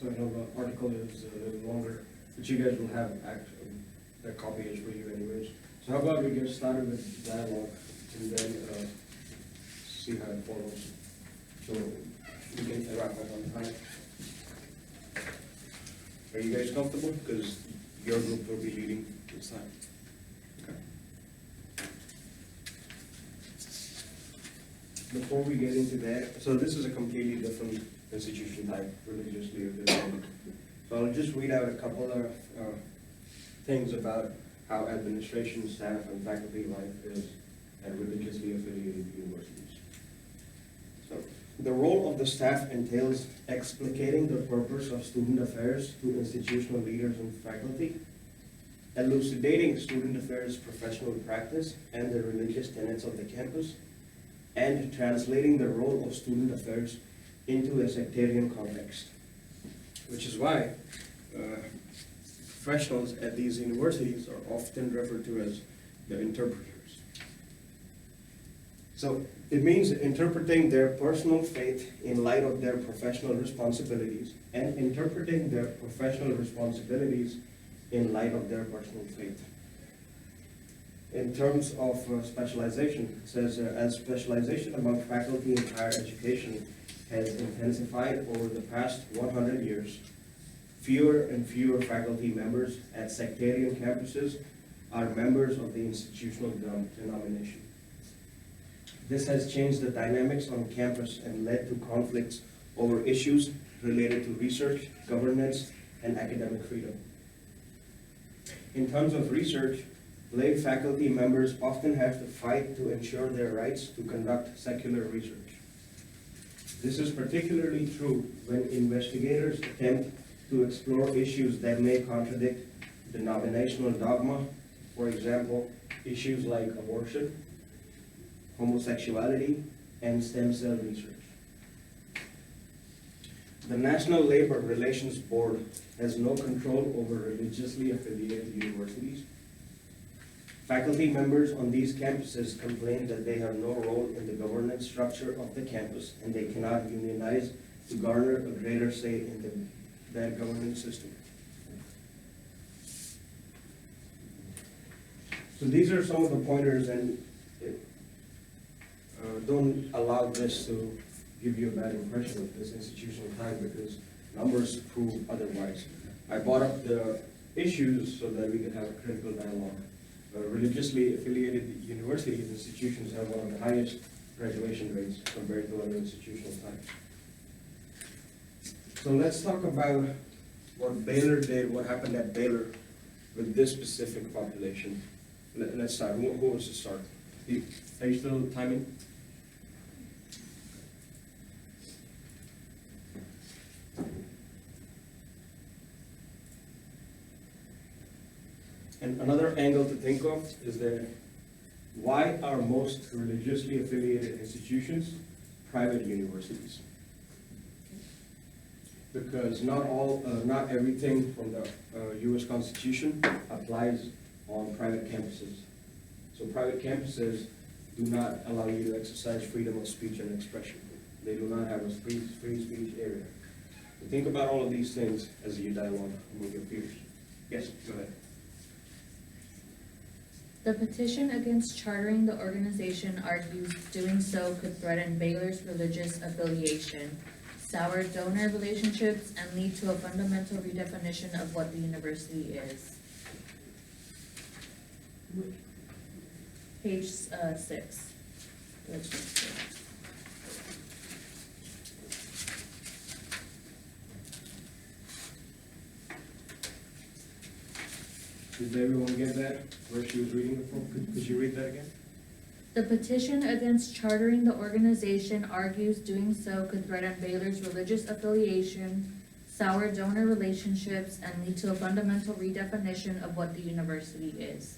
So I know the article is a little longer, but you guys will have that copy is for you anyways. So how about we get started with dialogue and then see how it follows. So we can wrap up on time. Are you guys comfortable? Because your group will be leading this time. Okay. Before we get into that, so this is a completely different institution type, religiously affiliated. So I'll just read out a couple of things about how administration, staff, and faculty life is at religiously affiliated universities. So the role of the staff entails explicating the purpose of student affairs to institutional leaders and faculty, elucidating student affairs professional practice and the religious tenets of the campus, and translating the role of student affairs into a sectarian context, which is why professionals at these universities are often referred to as the interpreters. So it means interpreting their personal faith in light of their professional responsibilities and interpreting their professional responsibilities in light of their personal faith. In terms of specialization, it says, as specialization among faculty in higher education has intensified over the past 100 years, fewer and fewer faculty members at sectarian campuses are members of the institutional denomination. This has changed the dynamics on campus and led to conflicts over issues related to research, governance, and academic freedom. In terms of research, lay faculty members often have to fight to ensure their rights to conduct secular research. This is particularly true when investigators attempt to explore issues that may contradict denominational dogma, for example, issues like abortion, homosexuality, and stem cell research. The National Labor Relations Board has no control over religiously affiliated universities. Faculty members on these campuses complain that they have no role in the governance structure of the campus and they cannot unionize to garner a greater say in that governance system. So these are some of the pointers, and don't allow this to give you a bad impression of this institutional time, because numbers prove otherwise. I brought up the issues so that we can have a critical dialogue. Religiously affiliated universities, institutions have one of the highest graduation rates compared to other institutional types. So let's talk about what Baylor did, what happened at Baylor with this specific population. Let's start. Who wants to start? Are you still timing? And another angle to think of is that why are most religiously affiliated institutions private universities? Because not everything from the U.S. Constitution applies on private campuses. So private campuses do not allow you to exercise freedom of speech and expression. They do not have a free speech area. So think about all of these things as you dialogue with your peers. Yes, go ahead. The petition against chartering the organization argues doing so could threaten Baylor's religious affiliation, sour donor relationships, and lead to a fundamental redefinition of what the university is. Page 6. Let's just see. Did everyone get that, where she was reading it from? Could you read that again? The petition against chartering the organization argues doing so could threaten Baylor's religious affiliation, sour donor relationships, and lead to a fundamental redefinition of what the university is.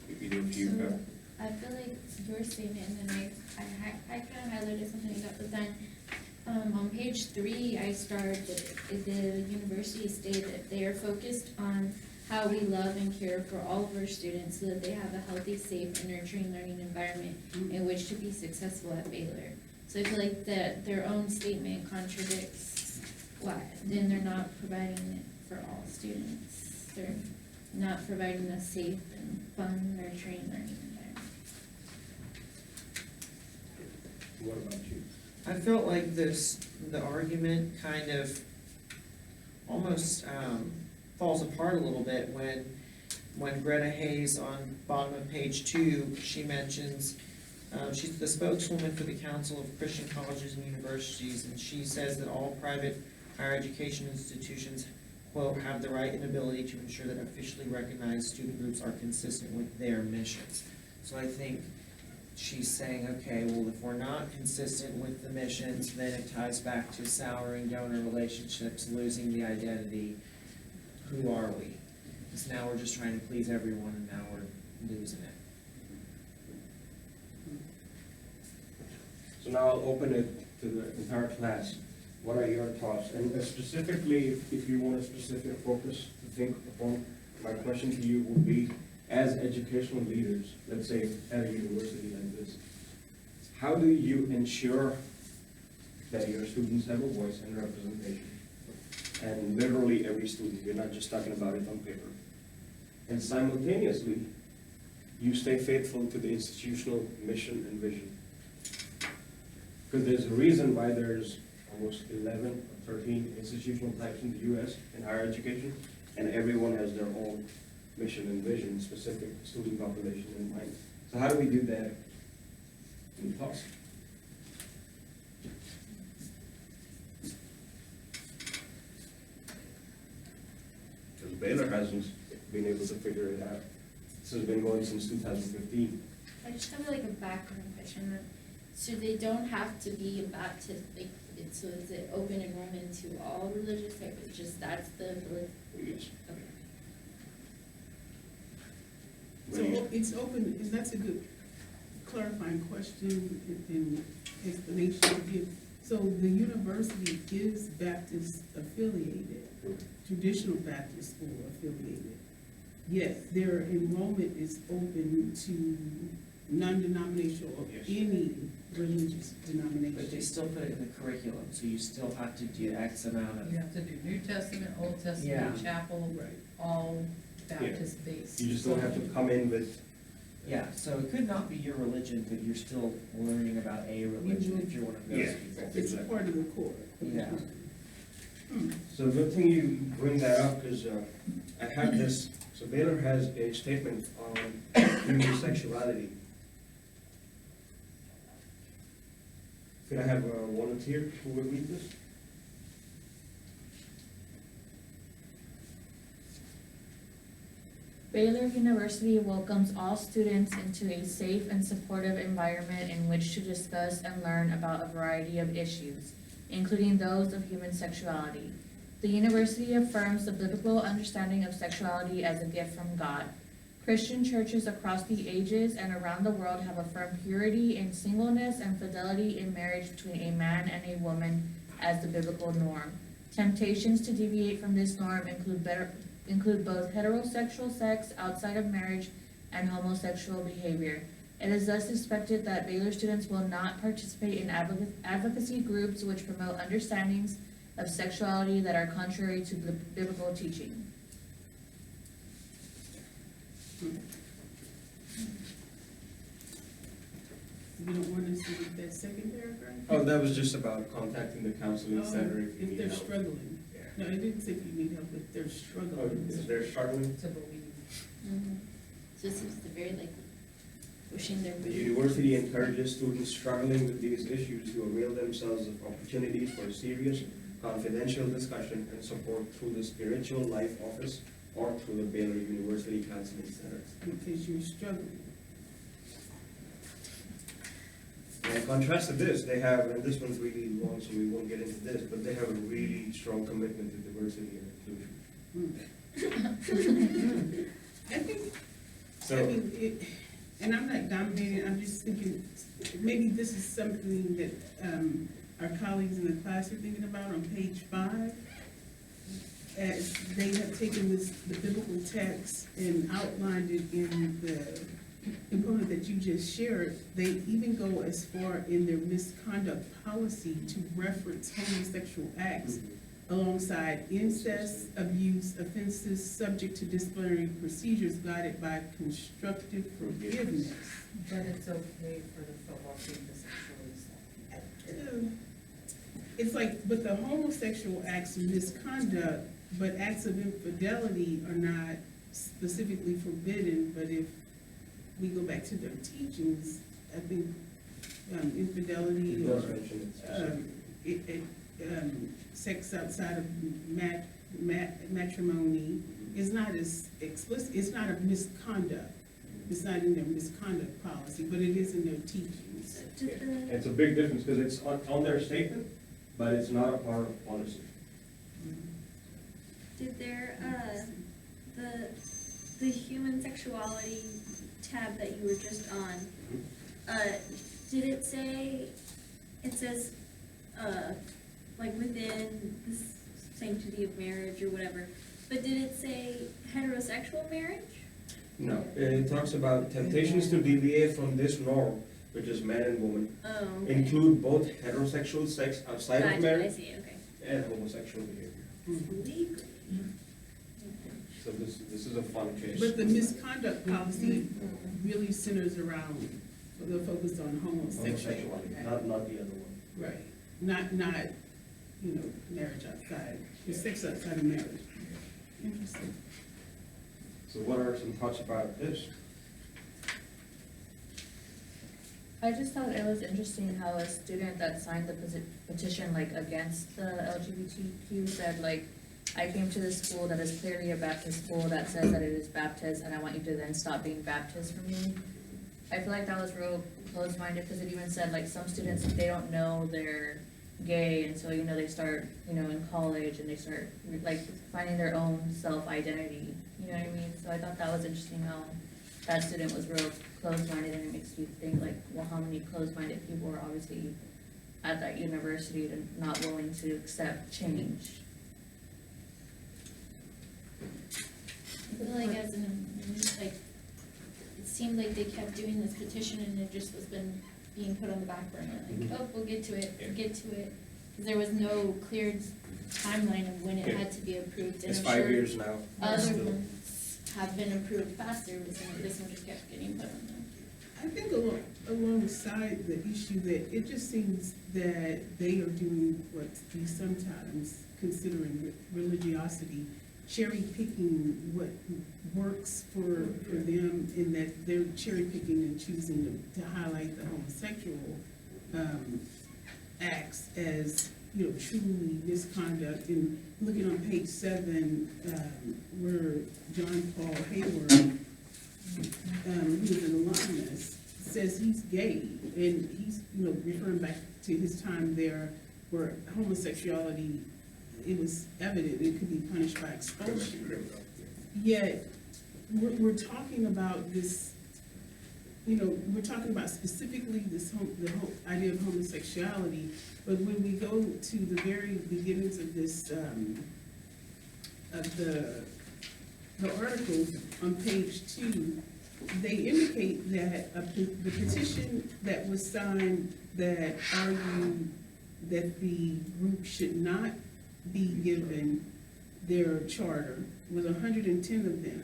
So, I feel like your statement, and then I kind of highlighted something that was done. On page 3, I started, the university stated that they are focused on how we love and care for all of our students so that they have a healthy, safe, and nurturing learning environment in which to be successful at Baylor. So I feel like that their own statement contradicts what, then they're not providing it for all students. They're not providing a safe and fun, nurturing learning environment. What about you? I felt like the argument kind of almost falls apart a little bit when Greta Hayes on bottom of page 2, she mentions, she's the spokeswoman for the Council of Christian Colleges and Universities, and she says that all private higher education institutions, quote, have the right and ability to ensure that officially recognized student groups are consistent with their missions. So I think she's saying, okay, well, if we're not consistent with the missions, then it ties back to souring donor relationships, losing the identity. Who are we? Because now we're just trying to please everyone, and now we're losing it. So now I'll open it to the entire class. What are your thoughts? And specifically, if you want a specific focus to think upon, my question to you would be, as educational leaders, let's say at a university like this, how do you ensure that your students have a voice and representation? And literally every student, you're not just talking about it on paper. And simultaneously, you stay faithful to the institutional mission and vision. Because there's a reason why there's almost 11 or 13 institutional types in the US in higher education, and everyone has their own mission and vision, specific student population in mind. So how do we do that in thoughts? Because Baylor hasn't been able to figure it out. This has been going since 2015. I just have like a background question. So they don't have to be a Baptist, like, so is it open enrollment to all religious type, it's just that's the, Yes. okay. So it's open, and that's a good clarifying question and explanation to give. So the university is Baptist affiliated, traditional Baptist school affiliated. Yet their enrollment is open to non-denominational or Yes. any religious But they denomination. still put it in the curriculum, so you still have to do X amount of. You have to do New Testament, Old Yeah. Testament, chapel, Right. all Baptist based. You just don't have to come in with, Yeah, so it could not be your religion, but you're still learning about a religion if you're one of those Yeah. people. It's part of the core. Yeah. so good thing you bring that up, because I have this, so Baylor has a statement on human sexuality. Could I have a volunteer who will read this? Baylor University welcomes all students into a safe and supportive environment in which to discuss and learn about a variety of issues, including those of human sexuality. The university affirms the biblical understanding of sexuality as a gift from God. Christian churches across the ages and around the world have affirmed purity in singleness and fidelity in marriage between a man and a woman as the biblical norm. Temptations to deviate from this norm include both heterosexual sex outside of marriage and homosexual behavior. It is thus expected that Baylor students will not participate in advocacy groups which promote understandings of sexuality that are contrary to biblical teaching. You don't want us to read that second paragraph? Oh, that was just about contacting the counseling Oh, center if you if need they're help. struggling. Yeah. No, it didn't say if you need help, if they're Oh, struggling. is there struggling? To believe. So it seems to very like pushing their. The university encourages students struggling with these issues to avail themselves of opportunities for serious, confidential discussion and support through the Spiritual Life Office or through the Baylor University Counseling Center. Because you're struggling. And in contrast to this, they have, and this one's really long, so we won't get into this, but they have a really strong commitment to diversity and inclusion. I think, I So, mean, and I'm not dominating, I'm just thinking, maybe this is something that, our colleagues in the class are thinking about on page 5. As they have taken this, the biblical text and outlined it in the component that you just shared, they even go as far in their misconduct policy to reference homosexual acts alongside incest, abuse, offenses subject to disciplinary procedures guided by constructive forgiveness. But it's okay for the football team to sexually assault. It's like, but the homosexual acts of misconduct, but acts of infidelity are not specifically forbidden, but if we go back to their teachings, I think, infidelity It or, does mention it specifically. sex outside of matrimony is not as explicit, it's not a misconduct. It's not in their misconduct policy, but it is in their teachings. Did the, It's a big difference, because it's on their statement, but it's not a part of policy. did their, the human sexuality tab that you were just on, did it say, it says, like within the sanctity of marriage or whatever, but did it say heterosexual marriage? No, it talks about temptations to deviate from this norm, which is man and woman, Oh, okay. include both heterosexual sex outside of Gotcha, I marriage see, okay. and homosexual behavior. Legally. So this is a fun case. But the misconduct policy really centers around the focus on homosexuality. Homosexuality, not the other one. Right, not, marriage outside, sex outside of marriage. Interesting. So what are some thoughts about this? I just thought it was interesting how a student that signed the petition, like, against the LGBTQ said, like, I came to this school that is clearly a Baptist school that says that it is Baptist, and I want you to then stop being Baptist for me. I feel like that was real closed-minded, because it even said, like, some students, they don't know they're gay, and so, they start, in college, and they start, like, finding their own self-identity, you know what I mean? So I thought that was interesting how that student was real closed-minded, and it makes you think, like, well, how many closed-minded people are obviously at that university and not willing to accept change? I feel like it seemed like they kept doing this petition and it just was being put on the back burner, like, oh, we'll get to it, Yeah. we'll get to it. Because there was no clear timeline of when it Yeah. had to be approved. And It's I'm 5 sure years now. Other Still. ones have been approved faster, but this one just kept getting put on them. I think alongside the issue that it just seems that they are doing what we sometimes considering religiosity, cherry picking what works for them, in that they're cherry picking and choosing to highlight the homosexual acts as, truly misconduct. And looking on page 7, where John Paul Hayward, who's an alumnus, says he's gay, and he's, referring back to his time there where homosexuality, it was evident it could be punished by expulsion. Yet, we're talking about this, we're talking about specifically the whole idea of homosexuality, but when we go to the very beginnings of this, of the article on page 2, they indicate that the petition that was signed that argued that the group should not be given their charter was 110 of them.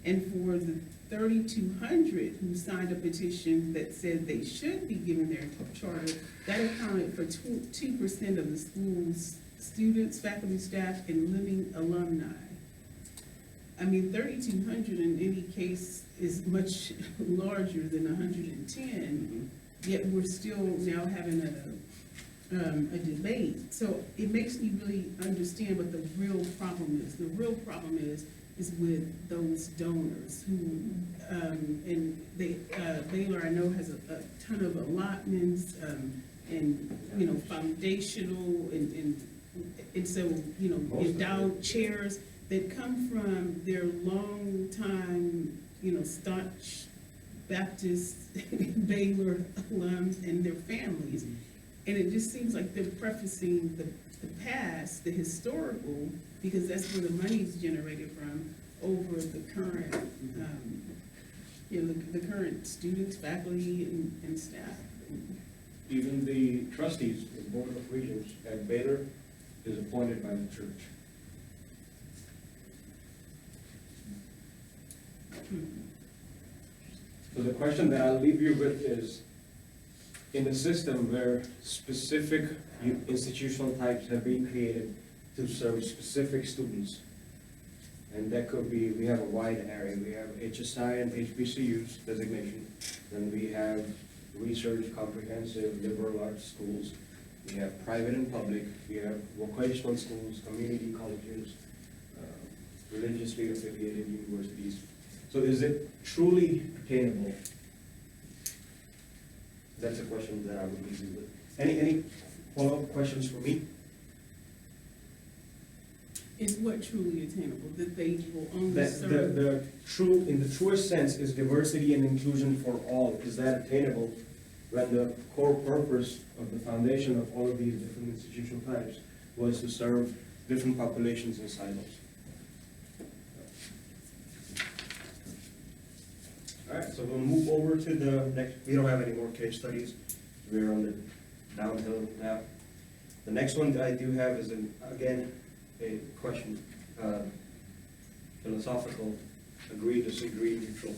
And for the 3,200 who signed a petition that said they should be given their charter, that accounted for 2% of the school's students, faculty, staff, and living alumni. I mean, 3,200 in any case is much larger than 110, yet we're still now having a debate. So it makes me really understand what the real problem is. The real problem is with those donors who, and they, Baylor, I know, has a ton of allotments, and, foundational, and so, endowed chairs that come from their long time, staunch Baptist Baylor alums and their families. And it just seems like they're prefacing the past, the historical, because that's where the money is generated from, over the current, you know, the current students, faculty, and staff. Even the trustees, the Board of Regents at Baylor is appointed by the church. So the question that I'll leave you with is, in a system where specific institutional types have been created to serve specific students, and that could be, we have a wide area, we have HSI and HBCUs designation, then we have research, comprehensive, liberal arts schools, we have private and public, we have vocational schools, community colleges, religiously affiliated universities. So is it truly attainable? That's a question that I would leave you with. Any follow-up questions for me? Is what truly attainable, that they will only That serve? the true, in the truest sense, is diversity and inclusion for all. Is that attainable when the core purpose of the foundation of all of these different institutional types was to serve different populations in silos? All right, so we'll move over to the next. We don't have any more case studies. We're on the downhill now. The next one that I do have is, again, a question, philosophical, agree, disagree, neutral.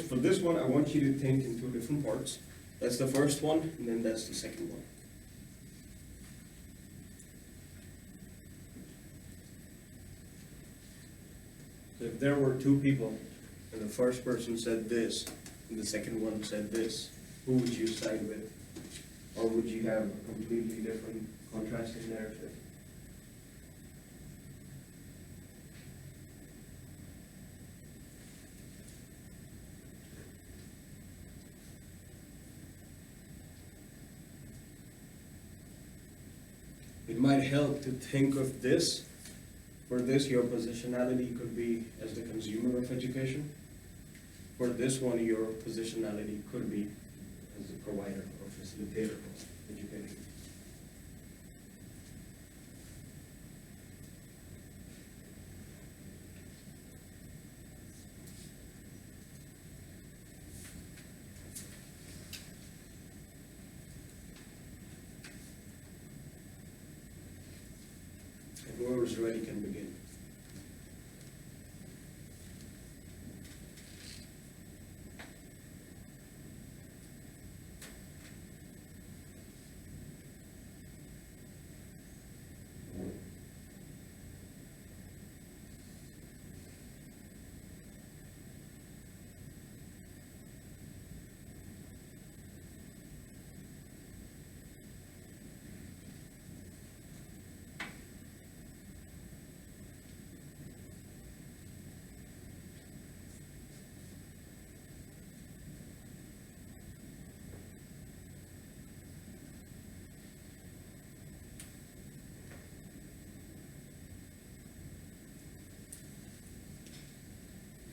For this one, I want you to think in two different parts. That's the first one, and then that's the second one. So if there were two people, and the first person said this, and the second one said this, who would you side with? Or would you have a completely different contrasting narrative? It might help to think of this. For this, your positionality could be as the consumer of education. For this one, your positionality could be as the provider or facilitator of education. And whoever's ready can begin.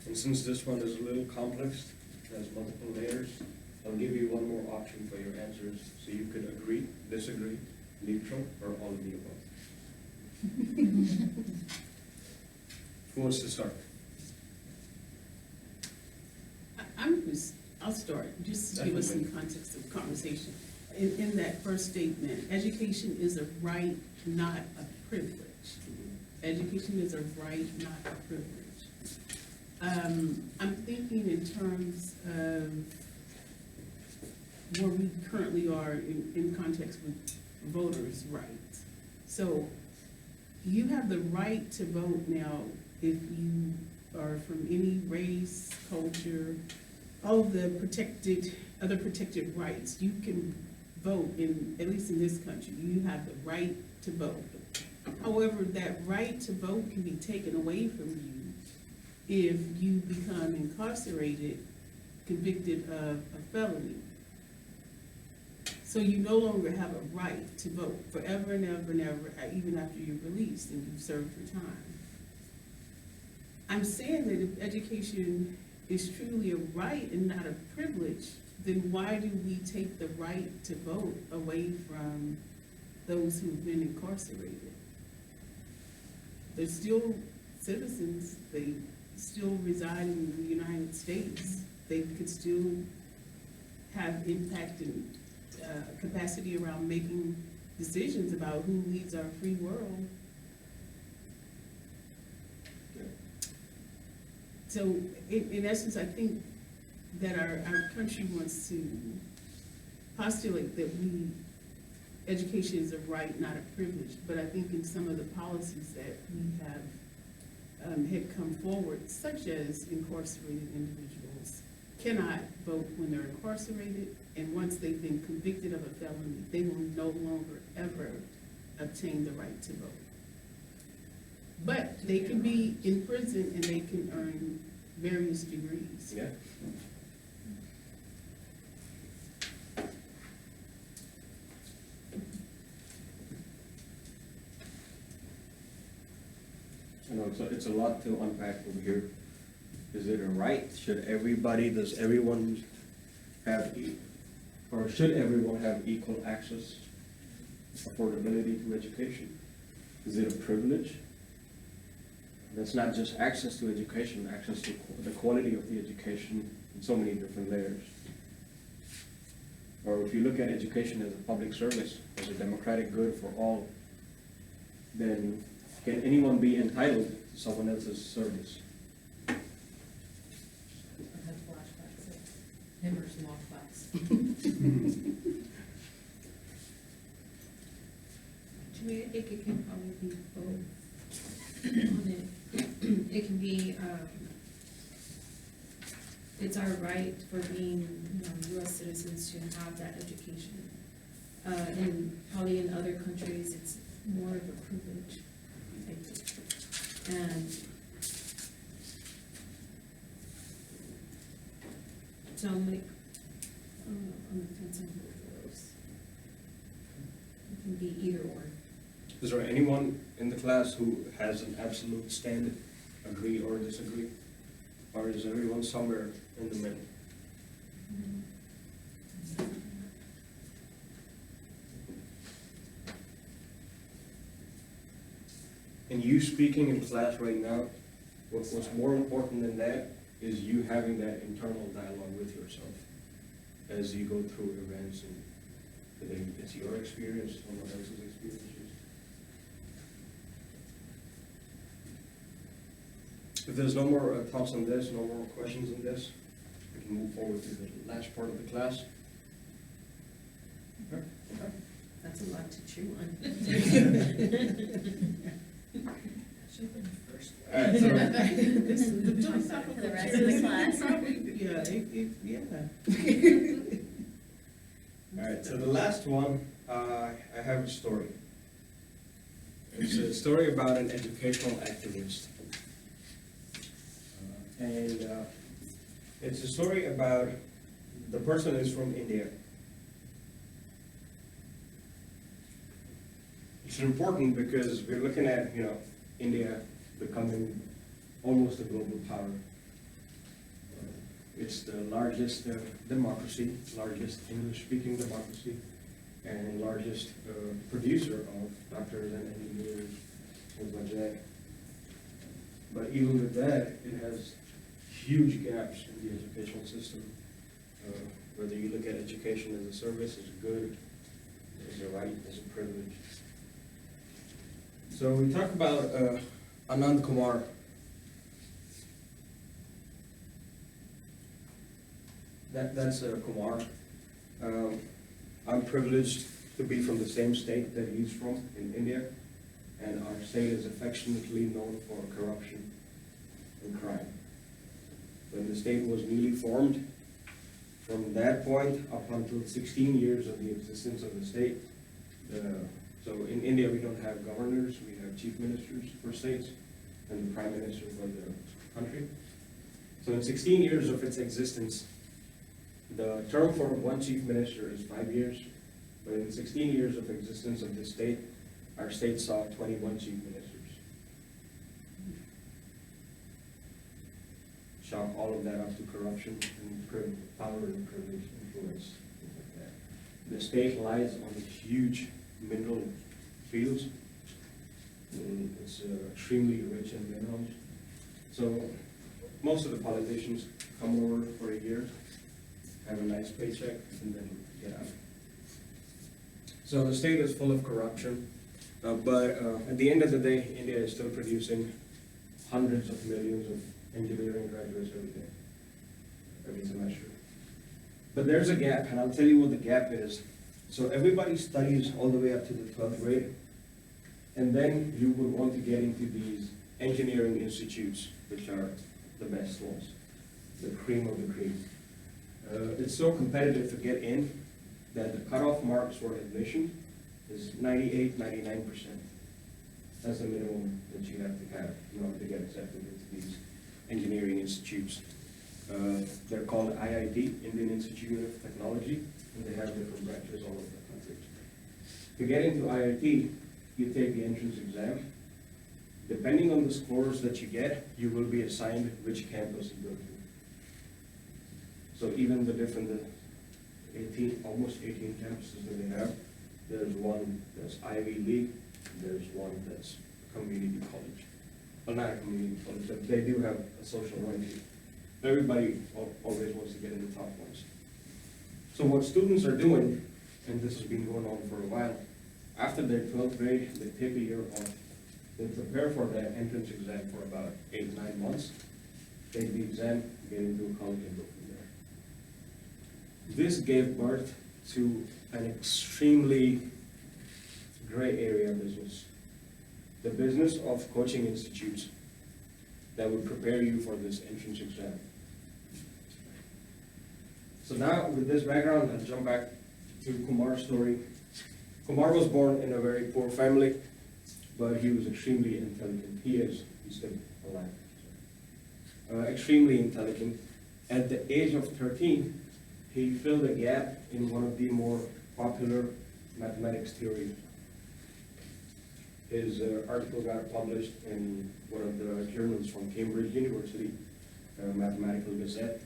And since this one is a little complex, it has multiple layers, I'll give you one more option for your answers, so you could agree, disagree, neutral, or all of the above. Who wants to start? I'll start, just to give us some context of conversation. In that first statement, education is a right, not a privilege. Education is a right, not a privilege. I'm thinking in terms of where we currently are in context with voters' rights. So you have the right to vote now if you are from any race, culture, all of the other protected rights. You can vote at least in this country, you have the right to vote. However, that right to vote can be taken away from you if you become incarcerated, convicted of a felony. So you no longer have a right to vote forever and ever and ever, even after you're released and you've served your time. I'm saying that if education is truly a right and not a privilege, then why do we take the right to vote away from those who've been incarcerated? They're still citizens, they still reside in the United States. they could still have impact and capacity around making decisions about who leads our free world. So in essence, I think that our country wants to postulate that education is a right, not a privilege. But I think in some of the policies that we have had come forward, such as incarcerated individuals cannot vote when they're incarcerated, and once they've been convicted of a felony, they will no longer ever obtain the right to vote. But they can be in prison and they can earn various degrees. Yeah. I know it's a lot to unpack over here. Is it a right? Should everyone have equal access, affordability to education? Is it a privilege? That's not just access to education, access to the quality of the education in so many different layers. Or if you look at education as a public service, as a democratic good for all, then can anyone be entitled to someone else's service? I had flashbacks of Himmer's law class. To me, I think it can probably be both on it. It can be, it's our right for being, US citizens to have that education. And probably in other countries, it's more of a privilege, I think. And so I'm like, on the fence on both of those. It can be either or. Is there anyone in the class who has an absolute stand, agree or disagree? Or is everyone somewhere in the middle? And you speaking in class right now, what's more important than that is you having that internal dialogue with yourself as you go through events, and it's your experience, someone else's experiences. If there's no more thoughts on this, no more questions on this, we can move forward to the last part of the class. Okay. That's a lot to chew on. Should've been first. All right, so This is the philosophical For the rest of the class. All right, so the last one, I have a story. It's a story about an educational activist. And it's a story about, the person is from India. It's important because we're looking at, India becoming almost a global power. It's the largest democracy, largest English-speaking democracy, and largest producer of doctors and engineers, things like that. But even with that, it has huge gaps in the educational system. Whether you look at education as a service, as a good, as a right, as a privilege. So we talk about Anand Kumar. That's Kumar. I'm privileged to be from the same state that he's from, in India, and our state is affectionately known for corruption and crime. When the state was newly formed, from that point up until 16 years of the existence of the state, so in India we don't have governors, we have chief ministers for states, and the prime minister for the country. So in 16 years of its existence, the term for one chief minister is 5 years, but in 16 years of existence of the state, our state saw 21 chief ministers. Chalk all of that up to corruption and power and privilege, influence, things like that. The state lies on huge mineral fields. And it's extremely rich in minerals. So most of the politicians come over for a year, have a nice paycheck, and then get out. So the state is full of corruption, but at the end of the day, India is still producing hundreds of millions of engineering graduates every semester. But there's a gap, and I'll tell you what the gap is. So everybody studies all the way up to the 12th grade, and then you would want to get into these engineering institutes, which are the best ones, the cream of the cream. It's so competitive to get in that the cutoff marks for admission is 98, 99%. That's the minimum that you have to have in order to get accepted into these engineering institutes. They're called IIT, Indian Institute of Technology, and they have different branches all over the country. To get into IIT, you take the entrance exam. Depending on the scores that you get, you will be assigned which campus you go to. So even the different, almost 18 campuses that they have, there's one that's Ivy League, there's one that's a community college. Well, not a community college, but they do have a social ranking. Everybody always wants to get in the top ones. So what students are doing, and this has been going on for a while, after their 12th grade, they take a year off. They prepare for their entrance exam for about 8-9 months. Take the exam, get into college and go from there. This gave birth to an extremely gray area business. The business of coaching institutes that would prepare you for this entrance exam. So now, with this background, I'll jump back to Kumar's story. Kumar was born in a very poor family, but he was extremely intelligent. He's still alive. Extremely intelligent. At the age of 13, he filled a gap in one of the more popular mathematics theories. His article got published in one of the journals from Cambridge University, Mathematical Gazette.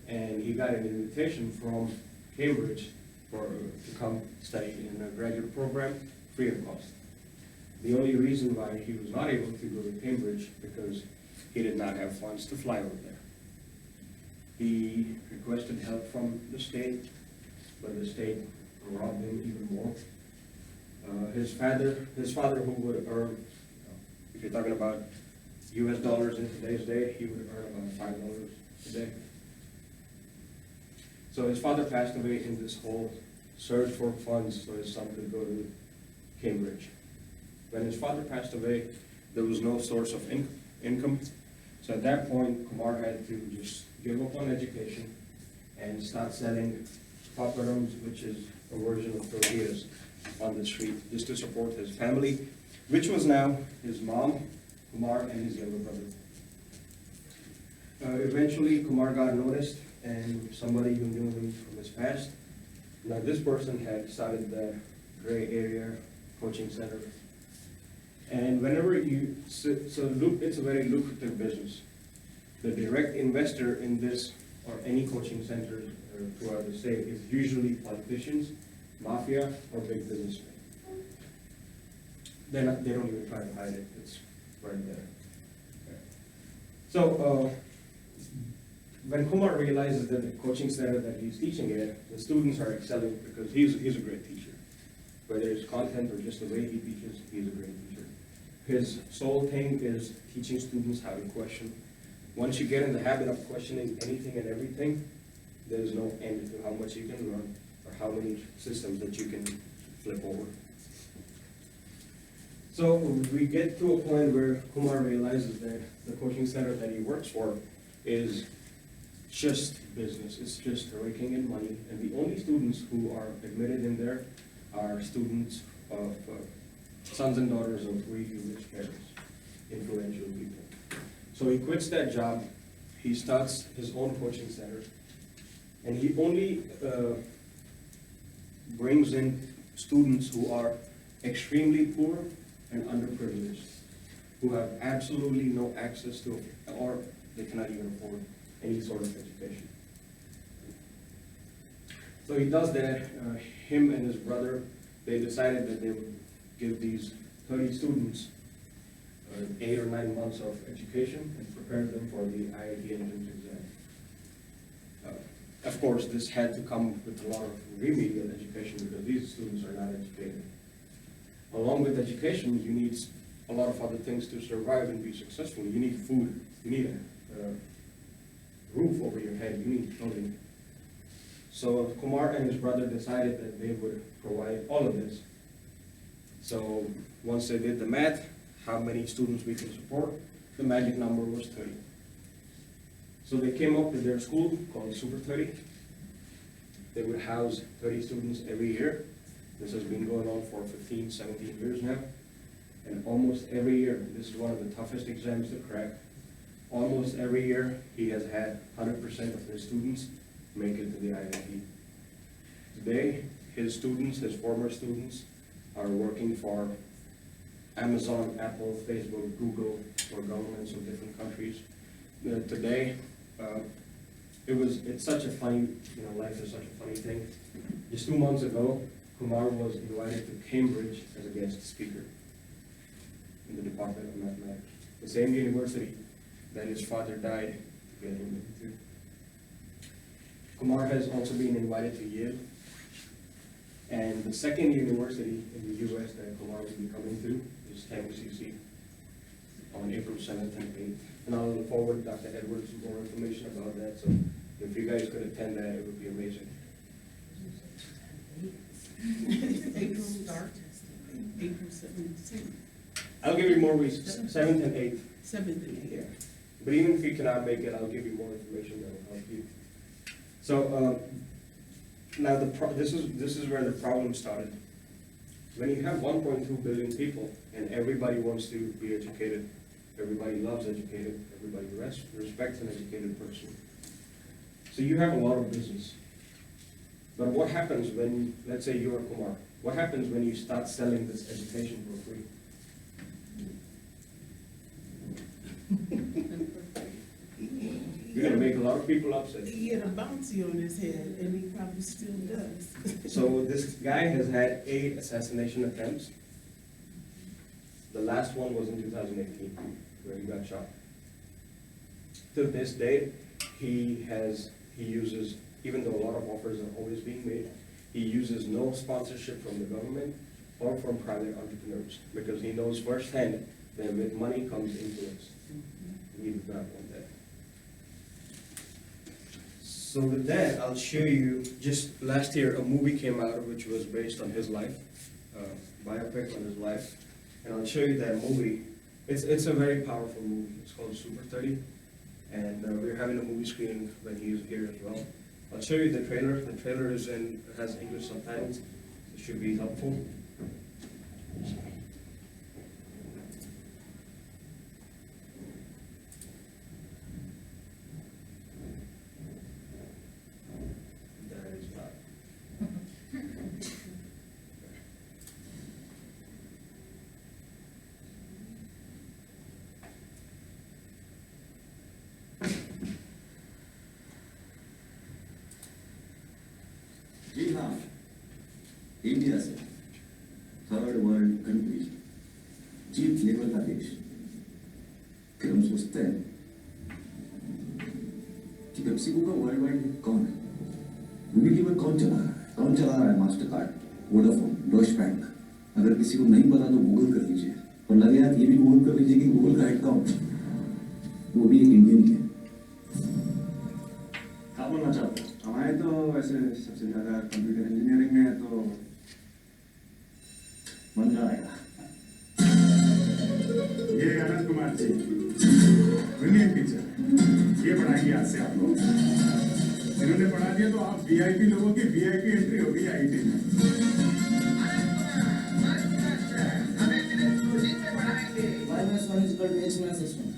And he got an invitation from Cambridge to come study in a graduate program free of cost. The only reason why he was not able to go to Cambridge because he did not have funds to fly over there. He requested help from the state, but the state robbed him even more. His father who would earn, if you're talking about US dollars in today's day, he would earn about $5 a day. So his father passed away in this whole search for funds so his son could go to Cambridge. When his father passed away, there was no source of income. So at that point, Kumar had to just give up on education and start selling paparams, which is a version of tortillas, on the street, just to support his family, which was now his mom, Kumar, and his younger brother. Eventually, Kumar got noticed, and somebody who knew him from his past. Now, this person had started the gray area coaching center. And whenever it's a very lucrative business. The direct investor in this or any coaching center throughout the state is usually politicians, mafia, or big businessmen. They don't even try to hide it. It's right there. Okay. So when Kumar realizes that the coaching center that he's teaching at, the students are excelling because he's a great teacher. Whether it's content or just the way he teaches, he's a great teacher. His sole thing is teaching students how to question. Once you get in the habit of questioning anything and everything, there's no end to how much you can learn or how many systems that you can flip over. So we get to a point where Kumar realizes that the coaching center that he works for is just business. It's just raking in money. And the only students who are admitted in there are students of sons and daughters of really rich parents, influential people. So he quits that job. He starts his own coaching center. And he only brings in students who are extremely poor and underprivileged, who have absolutely no access to, or they cannot even afford any sort of education. So he does that. Him and his brother, they decided that they would give these 30 students 8 or 9 months of education and prepared them for the IIT entrance exam. Of course, this had to come with a lot of remedial education because these students are not educated. Along with education, you need a lot of other things to survive and be successful. You need food, you need a roof over your head, you need clothing. So Kumar and his brother decided that they would provide all of this. So once they did the math, how many students we can support, the magic number was 30. So they came up with their school called Super 30. They would house 30 students every year. This has been going on for 15, 17 years now. And almost every year, this is one of the toughest exams to crack. Almost every year, he has had 100% of his students make it to the IIT. Today, his students, his former students, are working for Amazon, Apple, Facebook, Google, for governments of different countries. Today, it's such a funny, life is such a funny thing. Just 2 months ago, Kumar was invited to Cambridge as a guest speaker in the Department of Mathematics, the same university that his father died to get him into. Kumar has also been invited to Yale, and the second university in the US that Kumar will be coming to is UC on April 7th and 8th. And I'll forward Dr. Edwards more information about that, so if you guys could attend that, it would be amazing. April 17th, I'll give you more reasons, 7th and 8th. 7th and 8th. Yeah. But even if you cannot make it, I'll give you more information that will help you. So now this is where the problem started. When you have 1.2 billion people and everybody wants to be educated, everybody loves educated, everybody respects an educated person. So you have a lot of business. But what happens when, let's say you're Kumar, what happens when you start selling this education for free? You're gonna make a lot of people upset. He had a bouncy on his head, and he probably still does. So this guy has had 8 assassination attempts. The last one was in 2018, where he got shot. To this day, he uses, even though a lot of offers are always being made, he uses no sponsorship from the government or from private entrepreneurs, because he knows firsthand that with money comes influence. He does not want that. So with that, I'll show you, just last year, a movie came out which was based on his life, biopic on his life, and I'll show you that movie. It's a very powerful movie. It's called Super 30, and we're having a movie screening when he's here as well. I'll show you the trailer. The trailer has English subtitles. It should be helpful. That is not. जी हाँ, India से third world country, cheap level का देश, फिर हम सोचते हैं कि PepsiCo का वर्ल्ड वाइड कौन है? यूनिलीवर कौन चला रहा है? कौन चला रहा है? Mastercard, Vodafone, Deutsche Bank. अगर किसी को नहीं पता तो गूगल कर लीजिए, और लगे यार ये भी गूगल कर लीजिए कि गूगल का हेड कौन, वो भी एक इंडियन ही है। क्या बोलना चाहते हो? हमारे तो वैसे सबसे ज्यादा कंप्यूटर इंजीनियरिंग में है, तो बन जाएगा। ये अनंत कुमार जी, ब्रिलियंट टीचर, ये पढ़ाएंगे आज से आप लोग। इन्होंने पढ़ा दिया तो आप वीआईपी लोगों की वीआईपी एंट्री होगी आईटी में।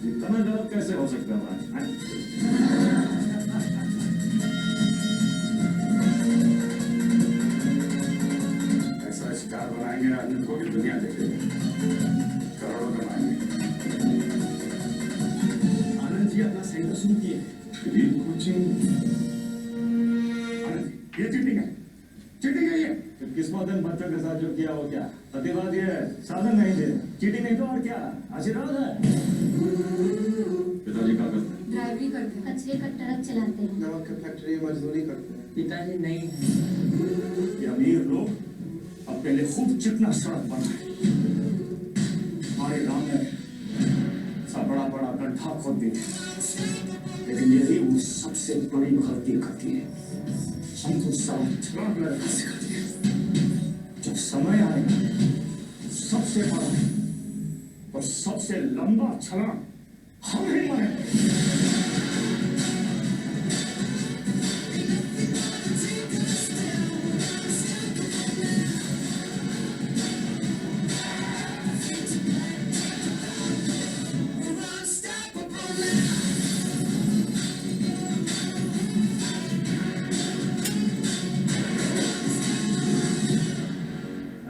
इतना गलत कैसे हो सकता है? ऐसा स्टार बनाएंगे आदमी को भी दुनिया देखेगी, करोड़ों कमाएंगे। आनंद जी अपना सेंटर शुरू किए। कोचिंग, आनंद जी, ये चीटिंग है, चीटिंग है ये। किस्मत ने बच्चों के साथ जो किया वो क्या सत्यवादी है, साधन नहीं थे, चीटिंग नहीं तो और क्या आशीर्वाद है। पिताजी क्या करते हैं? ड्राइवरी करते हैं, कचरे का ट्रक चलाते हैं। नमक की फैक्ट्री में मजदूरी करते हैं। पिताजी नहीं है। ये अमीर लोग अपने लिए खूब चिकना सड़क बनाए, हमारे गांव में सब बड़ा बड़ा गड्ढा खोद दिए, लेकिन यही वो सबसे बड़ी गलती करती है, हमको सड़क छलांग लगा सिखाती है। जब समय आएगा सबसे बड़ा और सबसे लंबा छलांग हम ही मारेंगे।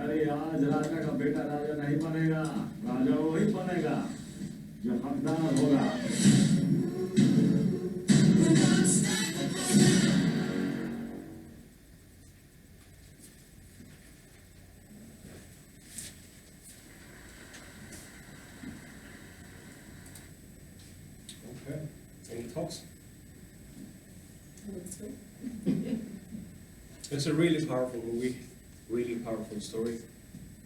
अरे आज राजा का बेटा राजा नहीं बनेगा, राजा वही बनेगा जो हकदार होगा। Okay, any thoughts? It's a really powerful movie, really powerful story,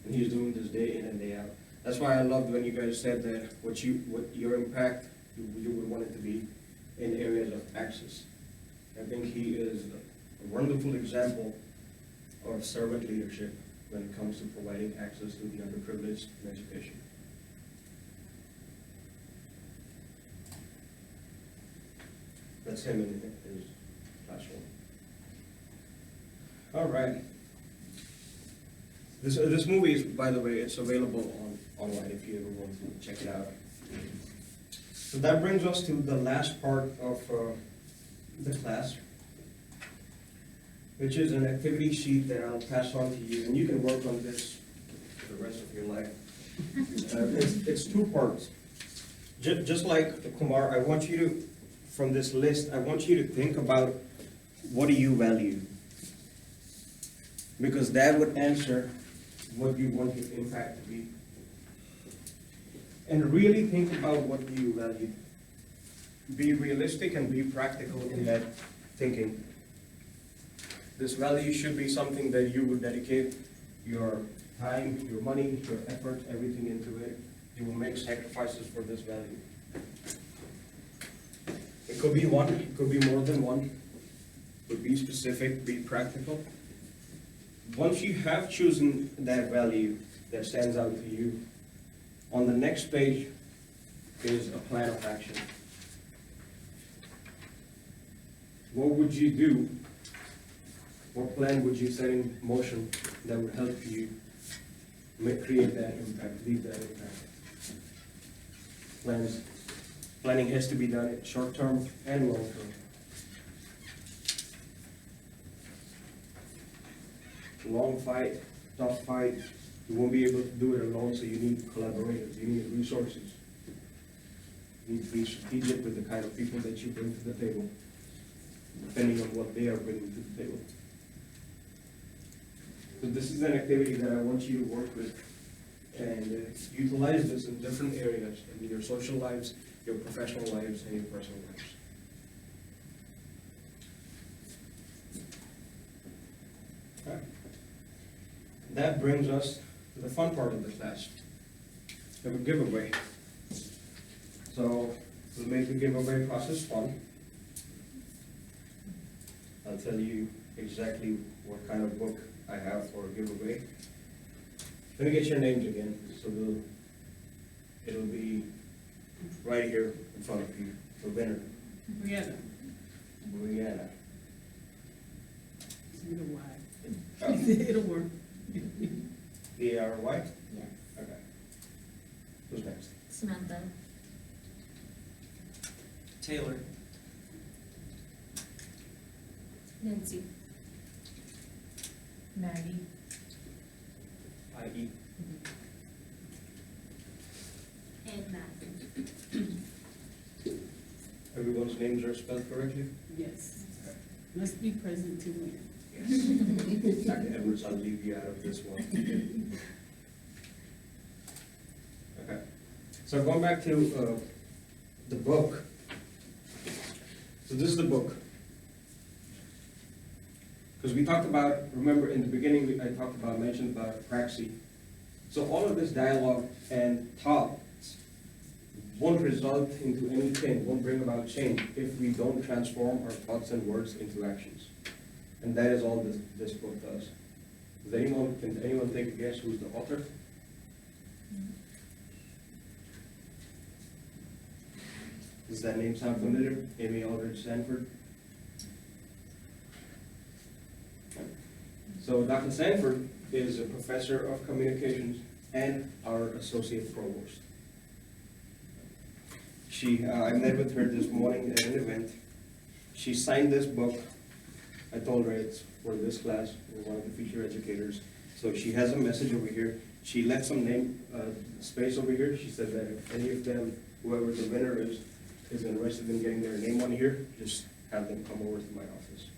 and he's doing this day in and day out. That's why I loved when you guys said that what your impact you would want it to be in areas of access. I think he is a wonderful example of servant leadership when it comes to providing access to the underprivileged in education. That's him in his classroom. All right. This movie is, by the way, it's available online if you ever want to check it out. So that brings us to the last part of the class, which is an activity sheet that I'll pass on to you, and you can work on this for the rest of your life. It's two parts. Just like Kumar, I want you to, from this list, I want you to think about what do you value? Because that would answer what you want your impact to be. And really think about what do you value. Be realistic and be practical in that thinking. This value should be something that you would dedicate your time, your money, your effort, everything into it. You will make sacrifices for this value. It could be one, it could be more than one. But be specific, be practical. Once you have chosen that value that stands out to you, on the next page is a plan of action. What would you do? What plan would you set in motion that would help you create that impact, leave that impact? Planning has to be done short term and long term. Long fight, tough fight, you won't be able to do it alone, so you need collaborators, you need resources. You need to be strategic with the kind of people that you bring to the table, depending on what they are bringing to the table. So this is an activity that I want you to work with and utilize this in different areas, in your social lives, your professional lives, and your personal lives. Okay. That brings us to the fun part of the class. We have a giveaway. So we'll make the giveaway process fun. I'll tell you exactly what kind of book I have for a giveaway. Let me get your names again, so it'll be right here in front of you. The winner, Brianna, Brianna. it'll Y. Oh, It'll work. B-A-R-Y? Yes. Okay. Who's next? Samantha. Taylor. Nancy. Maggie. I-E. And Matthew. Everyone's names are spelled correctly? Yes. Must be present to win. Yeah. Dr. Edwards, I'll leave you out of this one. Okay, so going back to the book. So this is the book. Because we talked about, remember in the beginning, I mentioned about praxis. So all of this dialogue and thoughts won't result into anything, won't bring about change if we don't transform our thoughts and words into actions. And that is all this book does. Can anyone take a guess who's the author? Does that name sound familiar? Amy Aldrich Sanford? So Dr. Sanford is a professor of communications and our associate provost. I met with her this morning at an event. She signed this book. I told her it's for this class, we're one of the feature educators. So she has a message over here. She left some name space over here. She said that if any of them, whoever the winner is interested in getting their name on here, just have them come over to my office.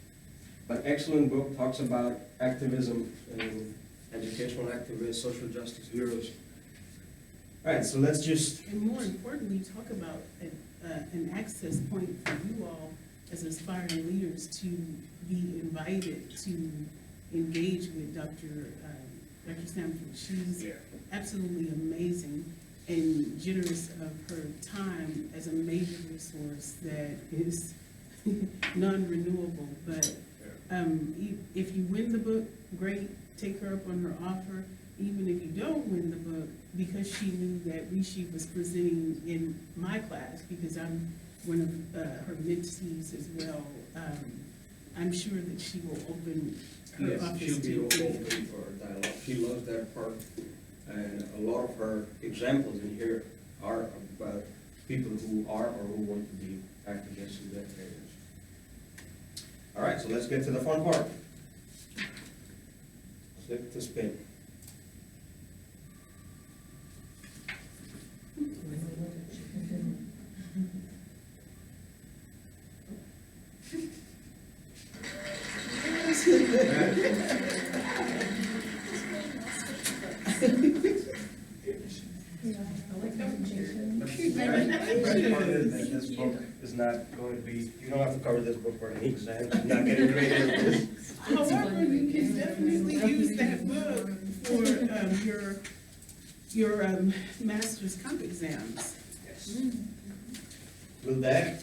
But excellent book, talks about activism and educational activists, social justice heroes. All right, so let's just. And more importantly, talk about an access point for you all as aspiring leaders to be invited to engage with Dr. Sanford. She's absolutely amazing and generous of her time as a major resource that is non-renewable. But if you win the book, great, take her up on her offer. Even if you don't win the book, because she knew that Rishi was presenting in my class, because I'm one of her mentees as well, I'm sure that she will open her office to. She'll be open for dialogue. She loves that part, and a lot of her examples in here are about people who are or who want to be activists in that area. All right, so let's get to the fun part. Flip to spin. This book is not going to be, you don't have to cover this book for any exam. I'm not getting ready. However, you can definitely use that book for your master's comp exams. Yes. With that,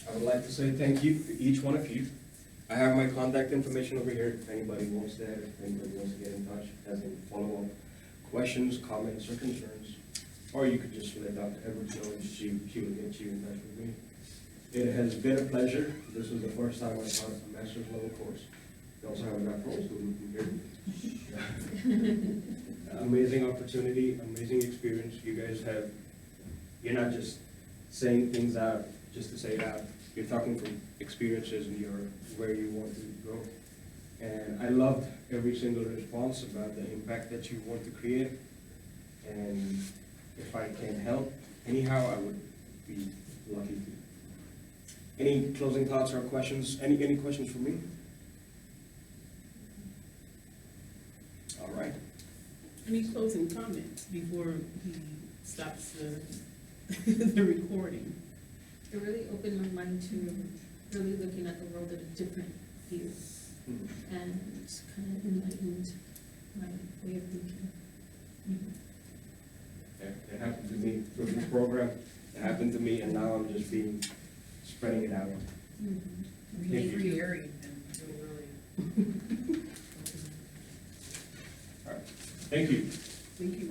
I would like to say thank you to each one of you. I have my contact information over here. If anybody wants that, if anybody wants to get in touch, has any follow-up questions, comments, or concerns, or you could just let Dr. Edwards know and she will get you in touch with me. It has been a pleasure. This was the first time I taught a master's level course. We also have a doctoral student here. Amazing opportunity, amazing experience. You guys have, you're not just saying things out just to say it out. You're talking from experiences and you're where you want to go. And I loved every single response about the impact that you want to create. And if I can help anyhow, I would be lucky to. Any closing thoughts or questions? Any questions for me? All right. Any closing comments before he stops the recording? It really opened my mind to really looking at the world at a different view, and kind of enlightened my way of thinking. It happened to me through this program. It happened to me, and now I'm just spreading it out. Be free area and you'll really. All right. Thank you. Thank you.